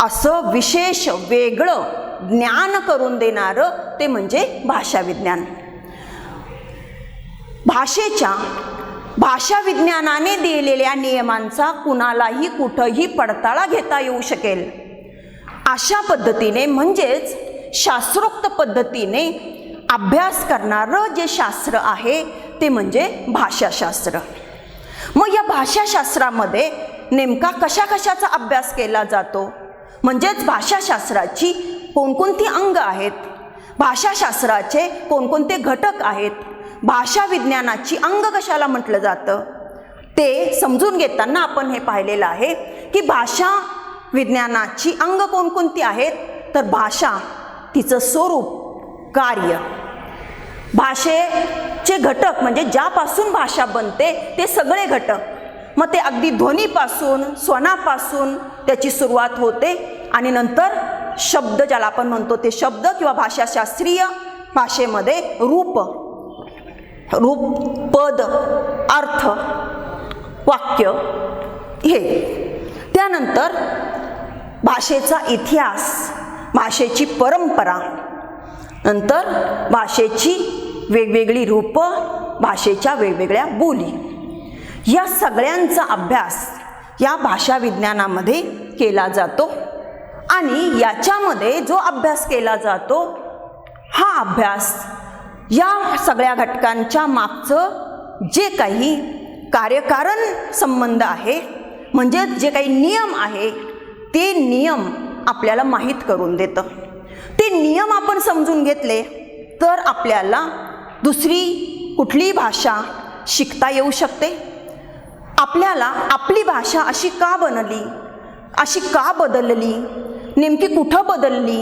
असं विशेष वेगळं ज्ञान करून देणारं ते म्हणजे भाषा विज्ञान. भाषा विज्ञानाने दिलेल्या नियमांचा कुणालाही कुठंही पडताळा घेता येऊ शकेल अशा पद्धतीने, म्हणजेच शास्त्रोक्त पद्धतीने अभ्यास करणारं जे शास्त्र आहे ते म्हणजे भाषाशास्त्र. मग या भाषाशास्त्रामध्ये नेमका कशा कशाचा अभ्यास केला जातो, म्हणजेच भाषाशास्त्राची कोणकोणती अंग आहेत, भाषाशास्त्राचे कोणकोणते घटक आहेत, भाषा विज्ञानाची अंग कशाला म्हटलं जातं ते समजून घेताना आपण हे पाहिलेलं आहे की भाषा विज्ञानाची अंग कोणकोणती आहेत. तर भाषा, तिचं स्वरूप, कार्य, भाषेचे घटक म्हणजे ज्यापासून भाषा बनते ते सगळे घटक. मग ते अगदी ध्वनीपासून, स्वनापासून त्याची सुरुवात होते आणि नंतर शब्द ज्याला आपण म्हणतो ते शब्द किंवा भाषाशास्त्रीय भाषेमध्ये रूप, पद, अर्थ, वाक्य हे. त्यानंतर भाषेचा इतिहास, भाषेची परंपरा, नंतर भाषेची वेगवेगळी रूपं, भाषेच्या वेगवेगळ्या बोली, या सगळ्यांचा अभ्यास या भाषा विज्ञानामध्ये केला जातो. आणि याच्यामध्ये जो अभ्यास केला जातो हा अभ्यास या सगळ्या घटकांच्या मागचं जे काही कार्यकारण संबंध आहे, म्हणजे जे काही नियम आहे ते नियम आपल्याला माहीत करून देतं. ते नियम आपण समजून घेतले तर आपल्याला दुसरी कुठलीही भाषा शिकता येऊ शकते. आपल्याला आपली भाषा अशी का बनली, अशी का बदलली, नेमकी कुठं बदलली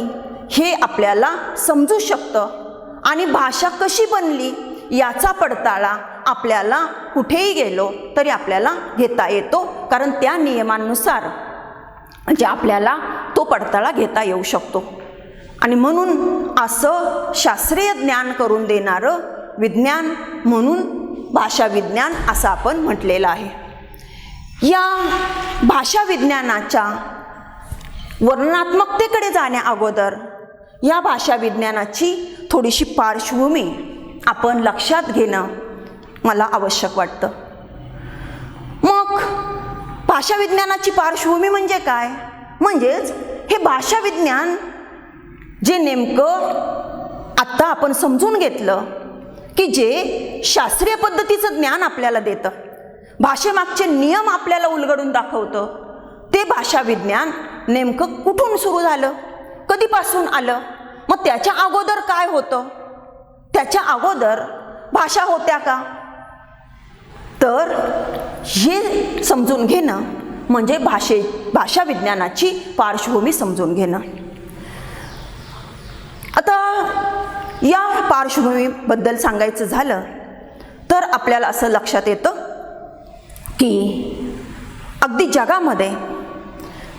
हे आपल्याला समजू शकतं. आणि भाषा कशी बनली याचा पडताळा आपल्याला कुठेही गेलो तरी आपल्याला घेता येतो, कारण त्या नियमांनुसार म्हणजे आपल्याला तो पडताळा घेता येऊ शकतो. आणि म्हणून असं शास्त्रीय ज्ञान करून देणारं विज्ञान म्हणून भाषा विज्ञान असं आपण म्हटलेलं आहे. या भाषा विज्ञानाच्या वर्णनात्मकतेकडे जाण्या अगोदर या भाषा विज्ञानाची थोडीशी पार्श्वभूमी आपण लक्षात घेणं मला आवश्यक वाटतं. भाषा विज्ञानाची पार्श्वभूमी म्हणजे काय? म्हणजेच हे भाषा विज्ञान जे नेमकं आत्ता आपण समजून घेतलं की जे शास्त्रीय पद्धतीचं ज्ञान आपल्याला देतं, भाषेमागचे नियम आपल्याला उलगडून दाखवतं, ते भाषा विज्ञान नेमकं कुठून सुरू झालं, कधीपासून आलं, मग त्याच्या अगोदर काय होतं, त्याच्या अगोदर भाषा होत्या का? तर हे समजून घेणं म्हणजे भाषा विज्ञानाची पार्श्वभूमी समजून घेणं. आता या पार्श्वभूमीबद्दल सांगायचं झालं तर आपल्याला असं लक्षात येतं की अगदी जगामध्ये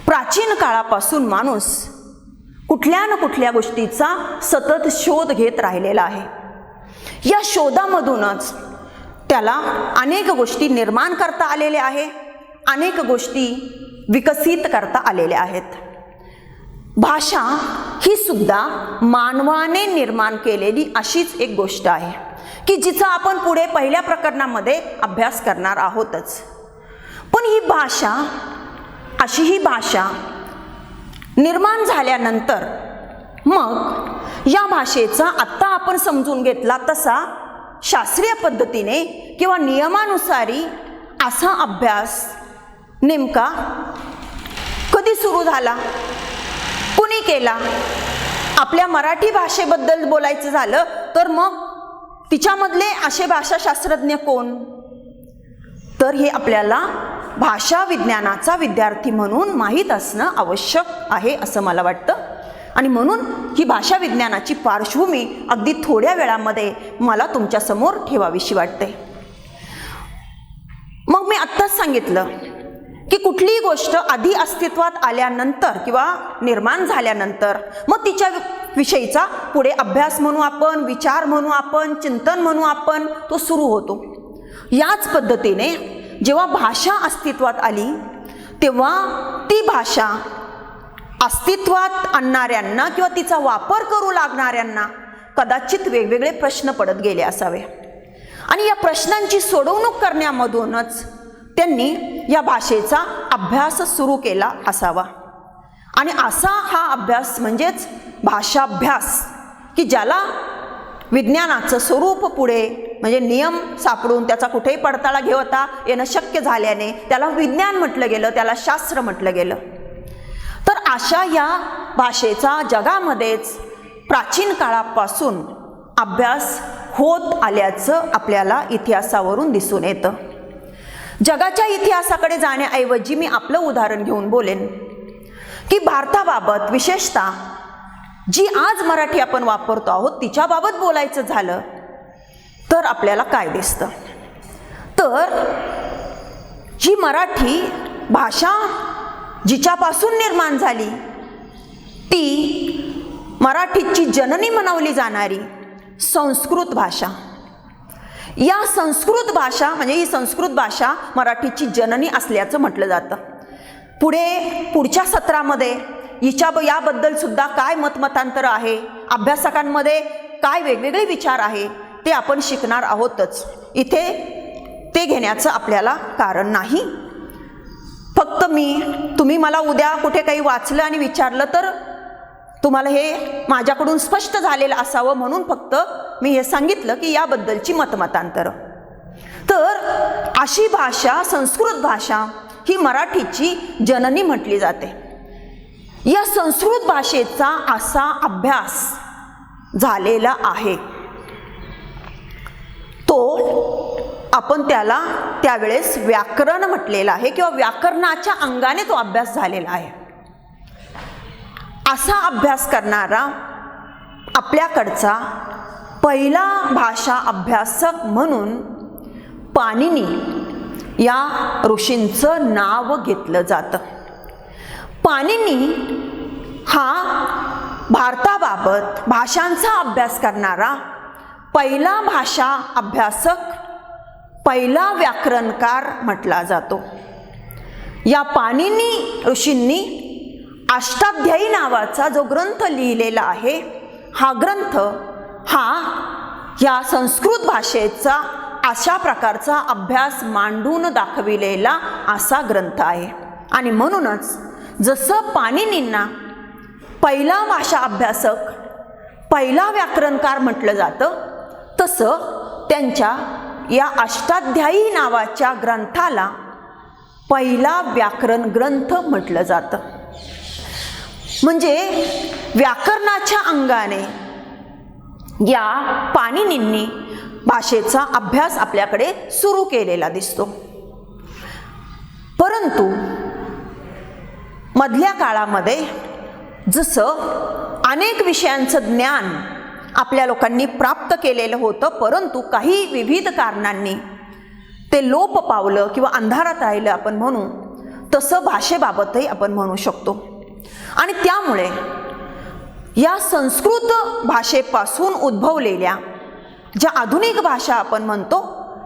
प्राचीन काळापासून माणूस कुठल्या ना कुठल्या गोष्टीचा सतत शोध घेत राहिलेला आहे. या शोधामधूनच त्याला अनेक गोष्टी निर्माण करता आलेल्या आहे, अनेक गोष्टी विकसित करता आलेल्या आहेत. भाषा ही सुद्धा मानवाने निर्माण केलेली अशीच एक गोष्ट आहे की जिचा आपण पुढे पहिल्या प्रकरणामध्ये अभ्यास करणार आहोतच. पण ही भाषा, अशी ही भाषा निर्माण झाल्यानंतर मग या भाषेचा आत्ता आपण समजून घेतला तसा शास्त्रीय पद्धतीने किंवा नियमानुसारी असा अभ्यास नेमका कधी सुरू झाला, कुणी केला? आपल्या मराठी भाषेबद्दल बोलायचं झालं तर मग तिच्यामधले असे भाषाशास्त्रज्ञ कोण? तर हे आपल्याला भाषा विज्ञानाचा विद्यार्थी म्हणून माहीत असणं आवश्यक आहे असं मला वाटतं. आणि म्हणून ही भाषा विज्ञानाची पार्श्वभूमी अगदी थोड्या वेळामध्ये मला तुमच्यासमोर ठेवावीशी वाटते. मग मी आत्ताच सांगितलं की कुठलीही गोष्ट आधी अस्तित्वात आल्यानंतर किंवा निर्माण झाल्यानंतर मग तिच्या विषयीचा पुढे अभ्यास म्हणू आपण, विचार म्हणू आपण, चिंतन म्हणू आपण, तो सुरू होतो. याच पद्धतीने जेव्हा भाषा अस्तित्वात आली तेव्हा ती भाषा अस्तित्वात आणणाऱ्यांना किंवा तिचा वापर करू लागणाऱ्यांना कदाचित वेगवेगळे प्रश्न पडत गेले असावे आणि या प्रश्नांची सोडवणूक करण्यामधूनच त्यांनी या भाषेचा अभ्यास सुरू केला असावा. आणि असा हा अभ्यास म्हणजेच भाषाभ्यास की ज्याला विज्ञानाचं स्वरूप पुढे म्हणजे नियम सापडून त्याचा कुठेही पडताळा घेता येणं शक्य झाल्याने त्याला विज्ञान म्हटलं गेलं, त्याला शास्त्र म्हटलं गेलं. तर अशा या भाषेचा जगामध्येच प्राचीन काळापासून अभ्यास होत आल्याचं आपल्याला इतिहासावरून दिसून येतं. जगाच्या इतिहासाकडे जाण्याऐवजी मी आपलं उदाहरण घेऊन बोलेन की भारताबाबत विशेषतः जी आज मराठी आपण वापरतो आहोत तिच्याबाबत बोलायचं झालं तर आपल्याला काय दिसतं? तर ही मराठी भाषा जिच्यापासून निर्माण झाली ती मराठीची जननी म्हणावली जाणारी संस्कृत भाषा. या संस्कृत भाषा म्हणजे ही संस्कृत भाषा मराठीची जननी असल्याचं म्हटलं जातं. पुढच्या सत्रामध्ये याबद्दल सुद्धा काय मतमतांतर आहे, अभ्यासकांमध्ये काय वेगवेगळे विचार आहे ते आपण शिकणार आहोतच. इथे ते घेण्याचं आपल्याला कारण नाही. फक्त तुम्ही मला उद्या कुठे काही वाचलं आणि विचारलं तर तुम्हाला हे माझ्याकडून स्पष्ट झालेलं असावं म्हणून फक्त मी हे सांगितलं की याबद्दलची मतमतांतर. तर अशी भाषा संस्कृत भाषा ही मराठीची जननी म्हटली जाते. या संस्कृत भाषेचा असा अभ्यास झालेला आहे तो आपण त्याला त्यावेळेस व्याकरण म्हटलेलं आहे किंवा व्याकरणाच्या अंगाने तो अभ्यास झालेला आहे. असा अभ्यास करणारा आपल्याकडचा पहिला भाषा अभ्यासक म्हणून पाणिनी या ऋषींचं नाव घेतलं जातं. पाणिनी हा भारताबाबत भाषांचा अभ्यास करणारा पहिला भाषा अभ्यासक, पहिला व्याकरणकार म्हटला जातो. या पाणिनी ऋषींनी अष्टाध्यायी नावाचा जो ग्रंथ लिहिलेला आहे हा ग्रंथ हा या संस्कृत भाषेचा अशा प्रकारचा अभ्यास मांडून दाखविलेला असा ग्रंथ आहे. आणि म्हणूनच जसं पाणिनींना पहिला भाषा अभ्यासक, पहिला व्याकरणकार म्हटलं जातं, तसं त्यांच्या या अष्टाध्यायी नावाच्या ग्रंथाला पहिला व्याकरण ग्रंथ म्हटलं जातं. म्हणजे व्याकरणाच्या अंगाने या पाणिनींनी भाषेचा अभ्यास आपल्याकडे सुरू केलेला दिसतो. परंतु मधल्या काळामध्ये जसं अनेक विषयांचं ज्ञान आपल्या लोकांनी प्राप्त केलेलं होतं, परंतु काही विविध कारणांनी ते लोप पावलं किंवा अंधारात राहिलं आपण म्हणू, तसं भाषेबाबतही आपण म्हणू शकतो. आणि त्यामुळे या संस्कृत भाषेपासून उद्भवलेल्या ज्या आधुनिक भाषा आपण म्हणतो,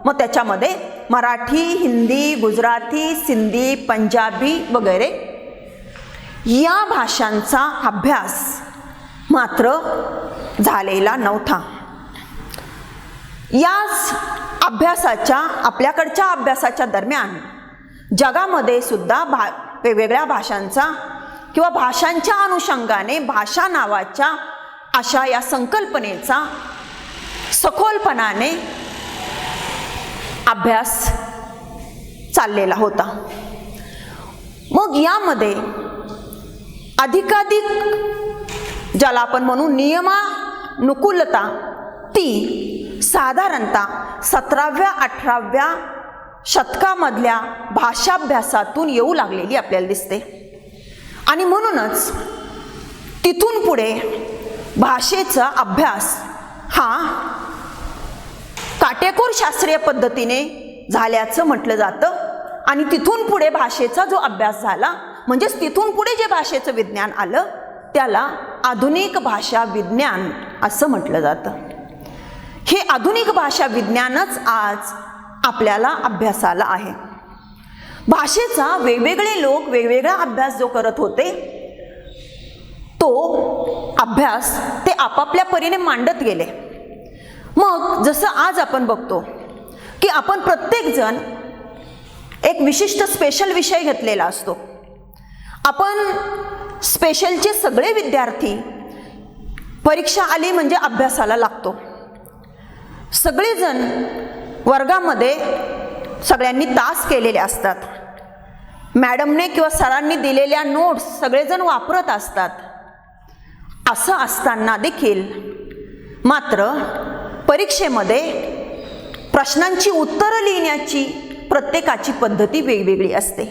मग त्याच्यामध्ये मराठी, हिंदी, गुजराती, सिंधी, पंजाबी वगैरे या भाषांचा अभ्यास मात्र झालेला नव्हता. याच अभ्यासाच्या, आपल्याकडच्या अभ्यासाच्या दरम्यान जगामध्ये सुद्धा वेगवेगळ्या भाषांचा किंवा भाषांच्या अनुषंगाने भाषा नावाच्या अशा या संकल्पनेचा सखोलपणाने अभ्यास चाललेला होता. मग यामध्ये अधिकाधिक ज्याला आपण म्हणू नियमानुकूलता, ती साधारणतः 17व्या-18व्या शतकामधल्या भाषाभ्यासातून येऊ लागलेली आपल्याला दिसते. आणि म्हणूनच तिथून पुढे भाषेचा अभ्यास हा काटेकोर शास्त्रीय पद्धतीने झाल्याचं म्हटलं जातं. आणि तिथून पुढे भाषेचा जो अभ्यास झाला, म्हणजेच तिथून पुढे जे भाषेचं विज्ञान आलं, त्याला आधुनिक भाषा विज्ञान असं म्हटलं जातं. हे आधुनिक भाषा विज्ञानच आज आपल्याला अभ्यासाला आहे. भाषेचा वेगवेगळे लोक वेगवेगळा अभ्यास जो करत होते, तो अभ्यास ते आपापल्या परीने मांडत गेले. मग जसं आज आपण बघतो की आपण प्रत्येकजण एक विशिष्ट स्पेशल विषय घेतलेला असतो. आपण स्पेशलचे सगळे विद्यार्थी परीक्षा आली म्हणजे अभ्यासाला लागतो. सगळेजण वर्गामध्ये सगळ्यांनी तास केलेले असतात. मॅडमने किंवा सरांनी दिलेल्या नोट्स सगळेजण वापरत असतात. असं असताना देखील मात्र परीक्षेमध्ये प्रश्नांची उत्तरं लिहिण्याची प्रत्येकाची पद्धती वेगवेगळी असते.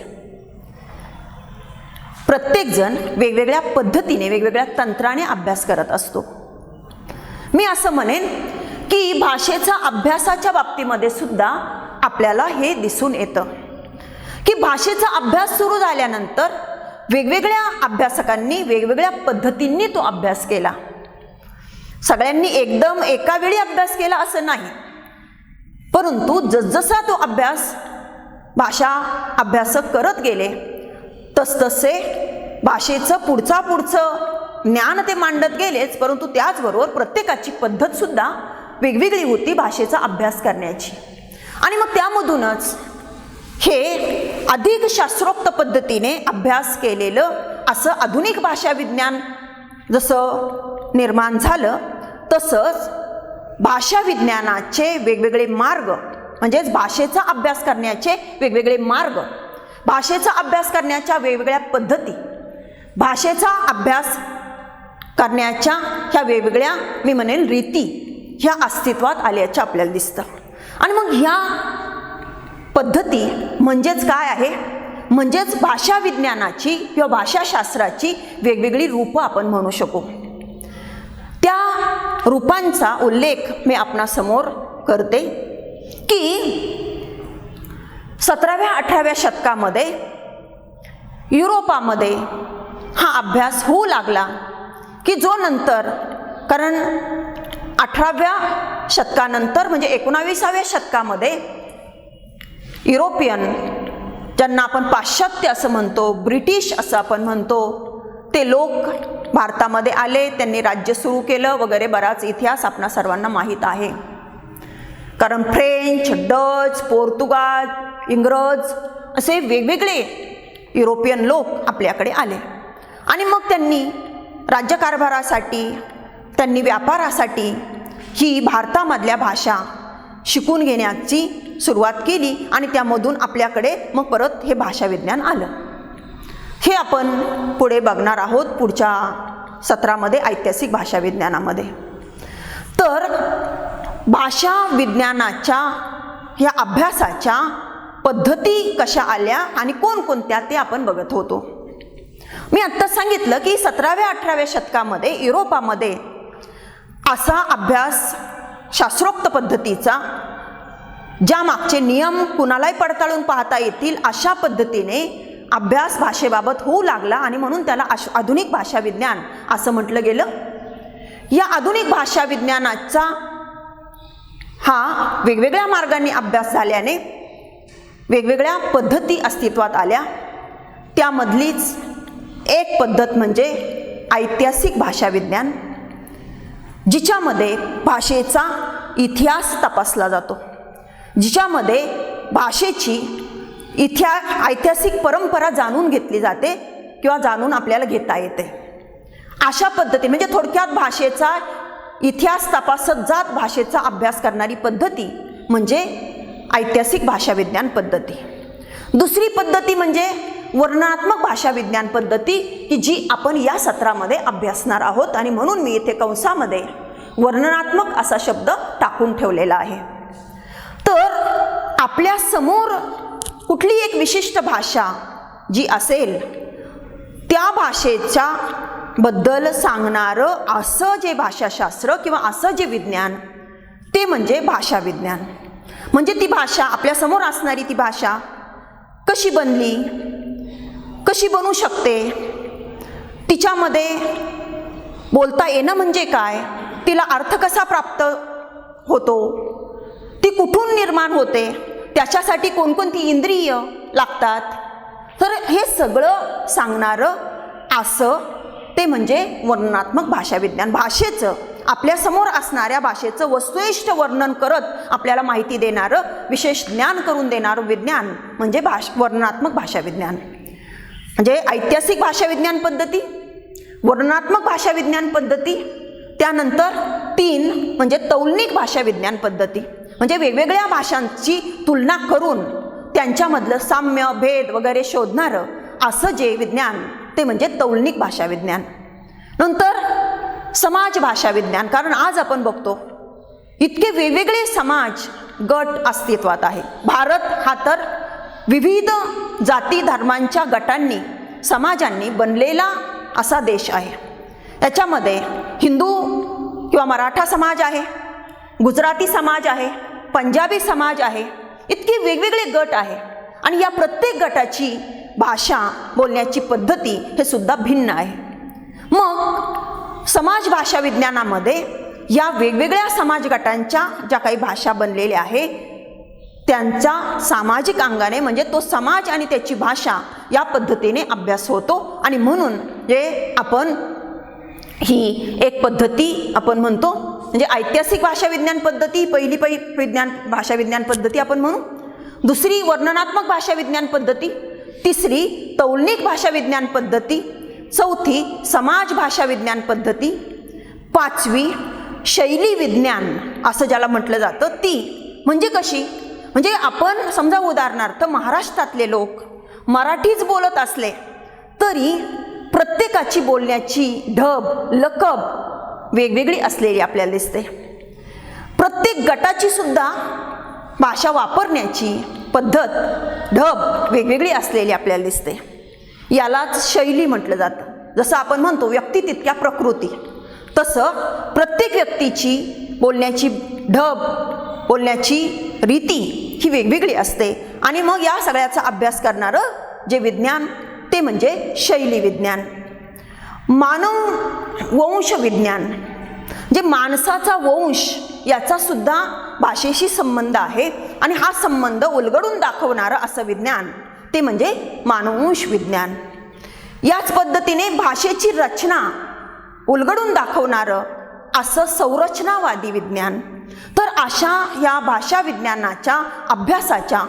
प्रत्येकजण वेगवेगळ्या पद्धतीने, वेगवेगळ्या तंत्राने अभ्यास करत असतो. मी असं म्हणेन की भाषेचा अभ्यासाच्या बाबतीमध्ये सुद्धा आपल्याला हे दिसून येतं की भाषेचा अभ्यास सुरू झाल्यानंतर वेगवेगळ्या अभ्यासकांनी वेगवेगळ्या पद्धतींनी तो अभ्यास केला. सगळ्यांनी एकदम एका वेळी अभ्यास केला असं नाही, परंतु जसजसा तो अभ्यास भाषा अभ्यासक करत गेले, तसतसे भाषेचं पुढचं ज्ञान ते मांडत गेलेच, परंतु त्याचबरोबर प्रत्येकाची पद्धत सुद्धा वेगवेगळी होती भाषेचा अभ्यास करण्याची. आणि मग त्यामधूनच हे अधिक शास्त्रोक्त पद्धतीने अभ्यास केलेलं असं आधुनिक भाषा विज्ञान जसं निर्माण झालं, तसंच भाषा विज्ञानाचे वेगवेगळे मार्ग, म्हणजेच भाषेचा अभ्यास करण्याचे वेगवेगळे मार्ग, भाषेचा अभ्यास करण्याच्या वेगवेगळ्या पद्धती, भाषेचा अभ्यास करण्याच्या ह्या वेगवेगळ्या मी म्हणेन रीती ह्या अस्तित्वात आल्याच्या आपल्याला दिसतं. आणि मग ह्या पद्धती म्हणजेच काय आहे, म्हणजेच भाषा विज्ञानाची किंवा भाषाशास्त्राची वेगवेगळी रूपं आपण म्हणू शकू. त्या रूपांचा उल्लेख मी आपणासमोर करते की 17व्या-18व्या शतकामध्ये युरोपामध्ये हा अभ्यास होऊ लागला की जो नंतर, कारण 18व्या शतकानंतर म्हणजे 19व्या शतकामध्ये युरोपियन, ज्यांना आपण पाश्चात्य असं म्हणतो, ब्रिटिश असं आपण म्हणतो, ते लोक भारतामध्ये आले, त्यांनी राज्य सुरू केलं वगैरे बराच इतिहास आपणा सर्वांना माहीत आहे. कारण फ्रेंच, डच, पोर्तुगाल, इंग्रज असे वेगवेगळे युरोपियन लोक आपल्याकडे आले आणि मग त्यांनी राज्यकारभारासाठी, त्यांनी व्यापारासाठी ही भारतामधल्या भाषा शिकून घेण्याची सुरुवात केली आणि त्यामधून आपल्याकडे मग परत हे भाषा विज्ञान आलं. हे आपण पुढे बघणार आहोत पुढच्या सत्रामध्ये, ऐतिहासिक भाषा विज्ञानामध्ये. तर भाषा विज्ञानाच्या ह्या अभ्यासाच्या पद्धती कशा आल्या आणि कोणकोणत्या ते आपण बघत होतो. मी आत्ताच सांगितलं की 17व्या-18व्या शतकामध्ये युरोपामध्ये असा अभ्यास शास्त्रोक्त पद्धतीचा, ज्या मागचे नियम कुणालाही पडताळून पाहता येतील अशा पद्धतीने अभ्यास भाषेबाबत होऊ लागला आणि म्हणून त्याला आधुनिक भाषा विज्ञान असं म्हटलं गेलं. या आधुनिक भाषा विज्ञानाचा हा वेगवेगळ्या मार्गांनी अभ्यास झाल्याने वेगवेगळ्या पद्धती अस्तित्वात आल्या. त्यामधलीच एक पद्धत म्हणजे ऐतिहासिक भाषा विज्ञान, जिच्यामध्ये भाषेचा इतिहास तपासला जातो, जिच्यामध्ये भाषेची ऐतिहासिक परंपरा जाणून घेतली जाते किंवा जाणून आपल्याला घेता येते. अशा पद्धती म्हणजे थोडक्यात भाषेचा इतिहास तपासत जात भाषेचा अभ्यास करणारी पद्धती म्हणजे ऐतिहासिक भाषा विज्ञान पद्धती. दुसरी पद्धती म्हणजे वर्णनात्मक भाषा विज्ञान पद्धती, की जी आपण या सत्रामध्ये अभ्यासणार आहोत आणि म्हणून मी इथे कंसामध्ये वर्णनात्मक असा शब्द टाकून ठेवलेला आहे. तर आपल्या समोर कुठली एक विशिष्ट भाषा जी असेल त्या भाषेच्या बद्दल सांगणारं असं जे भाषाशास्त्र किंवा असं जे विज्ञान ते म्हणजे भाषा विज्ञान. म्हणजे ती भाषा, आपल्यासमोर असणारी ती भाषा कशी बनली, कशी बनू शकते, तिच्यामध्ये बोलता येणं म्हणजे काय, तिला अर्थ कसा प्राप्त होतो, ती कुठून निर्माण होते, त्याच्यासाठी कोणकोणती इंद्रिय लागतात. तर हे सगळं सांगणारं असं ते म्हणजे वर्णनात्मक भाषा विज्ञान. भाषेचं, आपल्यासमोर असणाऱ्या भाषेचं वस्तुनिष्ठ वर्णन करत आपल्याला माहिती देणारं, विशेष ज्ञान करून देणारं विज्ञान म्हणजे वर्णनात्मक भाषा विज्ञान. म्हणजे ऐतिहासिक भाषा विज्ञान पद्धती, वर्णनात्मक भाषा विज्ञान पद्धती, त्यानंतर 3 म्हणजे तौलनिक भाषा विज्ञान पद्धती. म्हणजे वेगवेगळ्या भाषांची तुलना करून त्यांच्यामधलं साम्य, भेद वगैरे शोधणारं असं जे विज्ञान ते म्हणजे तौलनिक भाषा विज्ञान. नंतर समाज भाषा विज्ञान, कारण आज आपण बघतो इतके वेगवेगळे समाज गट अस्तित्वात आहे. भारत हा तर विविध जाती धर्मांच्या गटांनी, समाजांनी बनलेला असा देश आहे. याच्यामध्ये हिंदू किंवा मराठा समाज आहे, गुजराती समाज आहे, पंजाबी समाज आहे, इतके वेगवेगळे गट आहे आणि या प्रत्येक गटाची भाषा बोलण्याची पद्धती हे सुद्धा भिन्न आहे. मग समाज भाषा विज्ञानामध्ये या वेगवेगळ्या समाज गटांच्या ज्या काही भाषा बनलेल्या आहे त्यांचा सामाजिक अंगाने म्हणजे तो समाज आणि त्याची भाषा या पद्धतीने अभ्यास होतो आणि म्हणून जे आपण ही एक पद्धती आपण म्हणतो म्हणजे ऐतिहासिक भाषा विज्ञान पद्धती, पहिली भाषा विज्ञान पद्धती आपण म्हणू, दुसरी वर्णनात्मक भाषा विज्ञान पद्धती, तिसरी तौलनिक भाषा विज्ञान पद्धती, चौथी समाज भाषा विज्ञान पद्धती, 5वी शैली विज्ञान असं ज्याला म्हटलं जातं ती. म्हणजे कशी, म्हणजे आपण समजा उदाहरणार्थ महाराष्ट्रातले लोक मराठीच बोलत असले तरी प्रत्येकाची बोलण्याची ढब, लकब वेगवेगळी असलेली आपल्याला दिसते. प्रत्येक गटाची सुद्धा भाषा वापरण्याची पद्धत, ढब वेगवेगळी असलेली आपल्याला दिसते. यालाच शैली म्हटलं जातं. जसं आपण म्हणतो व्यक्ती तितक्या प्रकृती, तसं प्रत्येक व्यक्तीची बोलण्याची ढब, बोलण्याची रीती ही वेगवेगळी असते आणि मग या सगळ्याचा अभ्यास करणारं जे विज्ञान ते म्हणजे शैली विज्ञान. मानव वंश विज्ञान जे माणसाचा वंश याचा सुद्धा भाषेशी संबंध आहे आणि हा संबंध उलगडून दाखवणारं असं विज्ञान ते म्हणजे मानववंश विज्ञान. याच पद्धतीने भाषेची रचना उलगडून दाखवणारं असं संरचनावादी विज्ञान. तर अशा या भाषा विज्ञानाच्या अभ्यासाच्या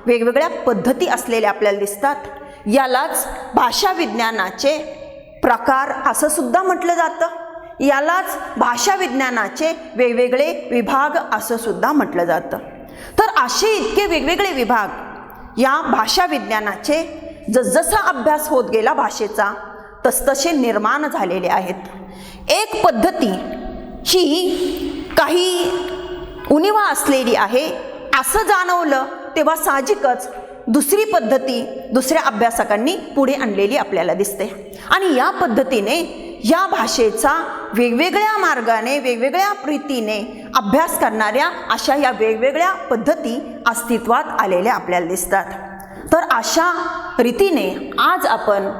वेगवेगळ्या पद्धती असलेल्या आपल्याला दिसतात. यालाच भाषा विज्ञानाचे प्रकार असं सुद्धा म्हटलं जातं. यालाच भाषा विज्ञानाचे वेगवेगळे विभाग असं सुद्धा म्हटलं जातं. तर असे इतके वेगवेगळे विभाग या भाषा विज्ञानाचे जसजसा अभ्यास होत गेला भाषेचा तसतसे निर्माण झालेले आहेत. एक पद्धती ही काही उणिवा असलेली आहे असं जाणवलं तेव्हा साहजिकच दुसरी पद्धती दुसऱ्या अभ्यासकांनी पुढे आणलेली आपल्याला दिसते. आणि या पद्धतीने या भाषेचा वेगवेगळ्या मार्गाने वेगवेगळ्या रीतीने अभ्यास करणाऱ्या अशा या वेगवेगळ्या पद्धती अस्तित्वात आलेल्या आपल्याला दिसतात. तर अशा रीतीने आज आपण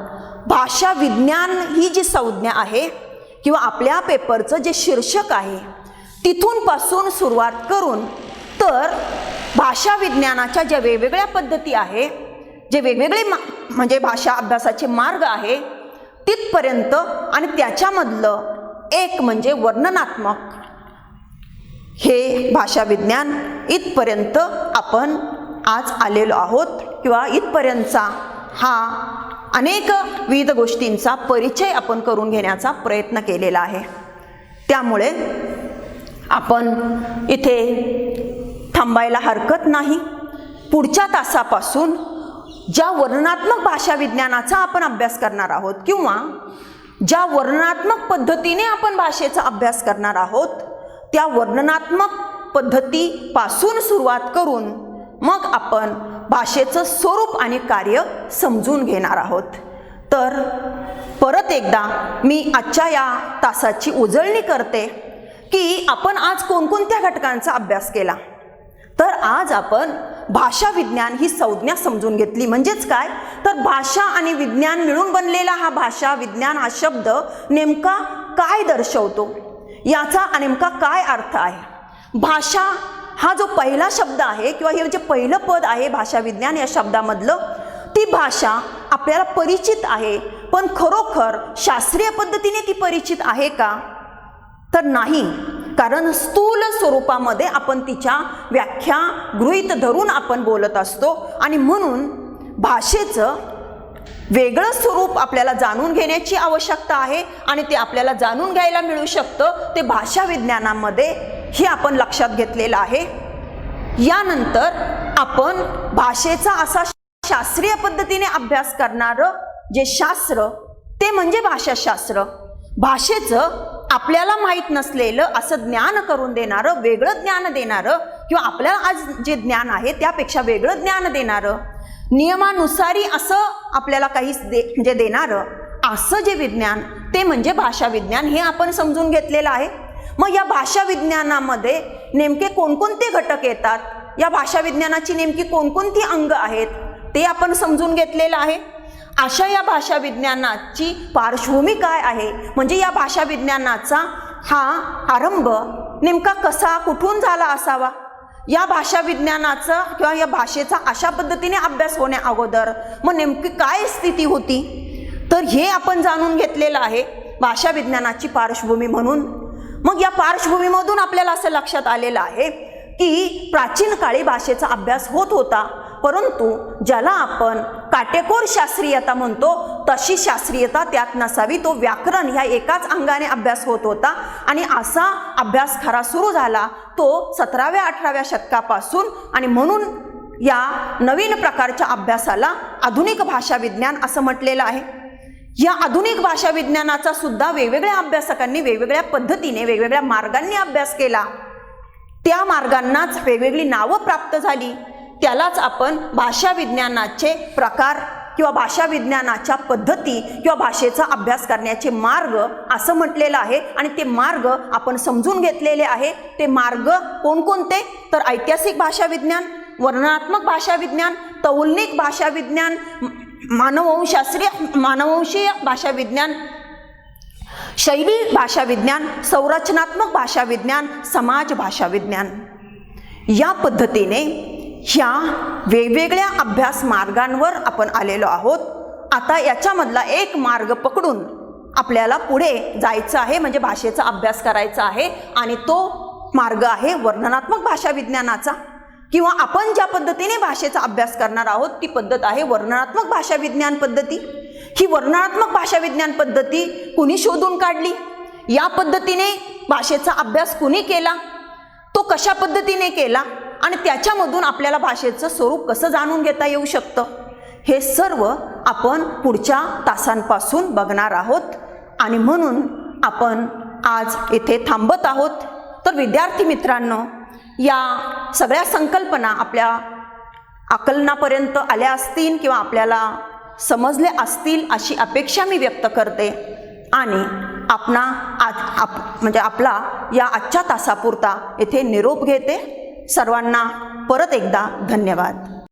भाषा विज्ञान ही जी संज्ञा आहे किंवा आपल्या पेपरचं जे शीर्षक आहे तिथून पासून सुरुवात करून तर भाषा विज्ञानाच्या ज्या वेगवेगळ्या पद्धती आहे, जे वेगवेगळे म्हणजे भाषा अभ्यासाचे मार्ग आहे तिथपर्यंत आणि त्याच्यामधलं एक म्हणजे वर्णनात्मक हे भाषा विज्ञान इथपर्यंत आपण आज आलेलो आहोत किंवा इथपर्यंतचा हा अनेक विविध गोष्टींचा परिचय आपण करून घेण्याचा प्रयत्न केलेला आहे. त्यामुळे आपण इथे थांबायला हरकत नाही. पुढच्या तासापासून ज्या वर्णनात्मक भाषा विज्ञानाचा आपण अभ्यास करणार आहोत किंवा ज्या वर्णनात्मक पद्धतीने आपण भाषेचा अभ्यास करणार आहोत त्या वर्णनात्मक पद्धतीपासून सुरुवात करून मग आपण भाषेचं स्वरूप आणि कार्य समजून घेणार आहोत. तर परत एकदा मी आजच्या या तासाची उजळणी करते की आपण आज कोणकोणत्या घटकांचा अभ्यास केला. तर आज आपण भाषा विज्ञान ही संज्ञा समजून घेतली. म्हणजेच काय तर भाषा आणि विज्ञान मिळून बनलेला हा भाषा विज्ञान हा शब्द नेमका काय दर्शवतो, याचा नेमका काय अर्थ आहे. भाषा हा जो पहिला शब्द आहे किंवा हे जे पहिलं पद आहे भाषा विज्ञान या शब्दामधलं, ती भाषा आपल्याला परिचित आहे. पण खरोखर शास्त्रीय पद्धतीने ती परिचित आहे का तर नाही. कारण स्थूल स्वरूपामध्ये आपण तिच्या व्याख्या गृहीत धरून आपण बोलत असतो आणि म्हणून भाषेचं वेगळं स्वरूप आपल्याला जाणून घेण्याची आवश्यकता आहे आणि ते आपल्याला जाणून घ्यायला मिळू शकतं ते भाषा विज्ञानामध्ये हे आपण लक्षात घेतलेलं आहे. यानंतर आपण भाषेचा असा शास्त्रीय पद्धतीने अभ्यास करणारं जे शास्त्र ते म्हणजे भाषाशास्त्र. भाषेचं आपल्याला माहीत नसलेलं असं ज्ञान करून देणारं, वेगळं ज्ञान देणारं किंवा आपल्याला आज जे ज्ञान आहे त्यापेक्षा वेगळं ज्ञान देणारं, नियमानुसारी असं आपल्याला काही म्हणजे देणारं असं जे विज्ञान ते म्हणजे भाषा विज्ञान हे आपण समजून घेतलेलं आहे. मग या भाषा विज्ञानामध्ये नेमके कोणकोणते घटक येतात, या भाषा विज्ञानाची नेमकी कोणकोणती अंग आहेत ते आपण समजून घेतलेलं आहे. अशा या भाषा विज्ञानाची पार्श्वभूमी काय आहे, म्हणजे या भाषा विज्ञानाचा हा आरंभ नेमका कसा कुठून झाला असावा, या भाषा विज्ञानाचा किंवा या भाषेचा अशा पद्धतीने अभ्यास होण्या अगोदर मग नेमकी काय स्थिती होती, तर हे आपण जाणून घेतलेलं आहे भाषा विज्ञानाची पार्श्वभूमी म्हणून. मग या पार्श्वभूमीमधून आपल्याला असं लक्षात आलेलं आहे की प्राचीन काळी भाषेचा अभ्यास होत होता, परंतु ज्याला आपण काटेकोर शास्त्रीयता म्हणतो तशी शास्त्रीयता त्यात नसावी. तो व्याकरण ह्या एकाच अंगाने अभ्यास होत होता आणि असा अभ्यास खरा सुरू झाला तो 17व्या-18व्या शतकापासून आणि म्हणून या नवीन प्रकारच्या अभ्यासाला आधुनिक भाषा विज्ञान असं म्हटलेलं आहे. या आधुनिक भाषा विज्ञानाचा सुद्धा वेगवेगळ्या अभ्यासकांनी वेगवेगळ्या पद्धतीने वेगवेगळ्या मार्गांनी अभ्यास केला. त्या मार्गांनाच वेगवेगळी नावं प्राप्त झाली. त्यालाच आपण भाषा विज्ञानाचे प्रकार किंवा भाषा विज्ञानाच्या पद्धती किंवा भाषेचा अभ्यास करण्याचे मार्ग असं म्हटलेलं आहे. आणि ते मार्ग आपण समजून घेतलेले आहे. ते मार्ग कोणकोणते तर ऐतिहासिक भाषा विज्ञान, वर्णनात्मक भाषा विज्ञान, तौलनिक भाषा विज्ञान, मानववंशीय भाषा विज्ञान, शैली भाषा विज्ञान, संरचनात्मक भाषा विज्ञान, समाज भाषा विज्ञान. या पद्धतीने ह्या वेगवेगळ्या अभ्यास मार्गांवर आपण आलेलो आहोत. आता याच्यामधला एक मार्ग पकडून आपल्याला पुढे जायचं आहे, म्हणजे भाषेचा अभ्यास करायचा आहे आणि तो मार्ग आहे वर्णनात्मक भाषा विज्ञानाचा, किंवा आपण ज्या पद्धतीने भाषेचा अभ्यास करणार आहोत ती पद्धत आहे वर्णनात्मक भाषा विज्ञान पद्धती. ही वर्णनात्मक भाषा विज्ञान पद्धती कुणी शोधून काढली? या पद्धतीने भाषेचा अभ्यास कुणी केला? तो कशा पद्धतीने केला? आणि त्याच्यामधून आपल्याला भाषेचं स्वरूप कसं जाणून घेता येऊ शकतं? हे सर्व आपण पुढच्या तासांपासून बघणार आहोत. आणि म्हणून आपण आज येथे थांबत आहोत. तर विद्यार्थी मित्रांनो, या सगळ्या संकल्पना आपल्या आकलनापर्यंत आल्या असतील किंवा आपल्याला समजले असतील अशी अपेक्षा मी व्यक्त करते. आणि आपला या आजच्या तासापुरता येथे निरोप घेते. सर्वांना परत एकदा धन्यवाद.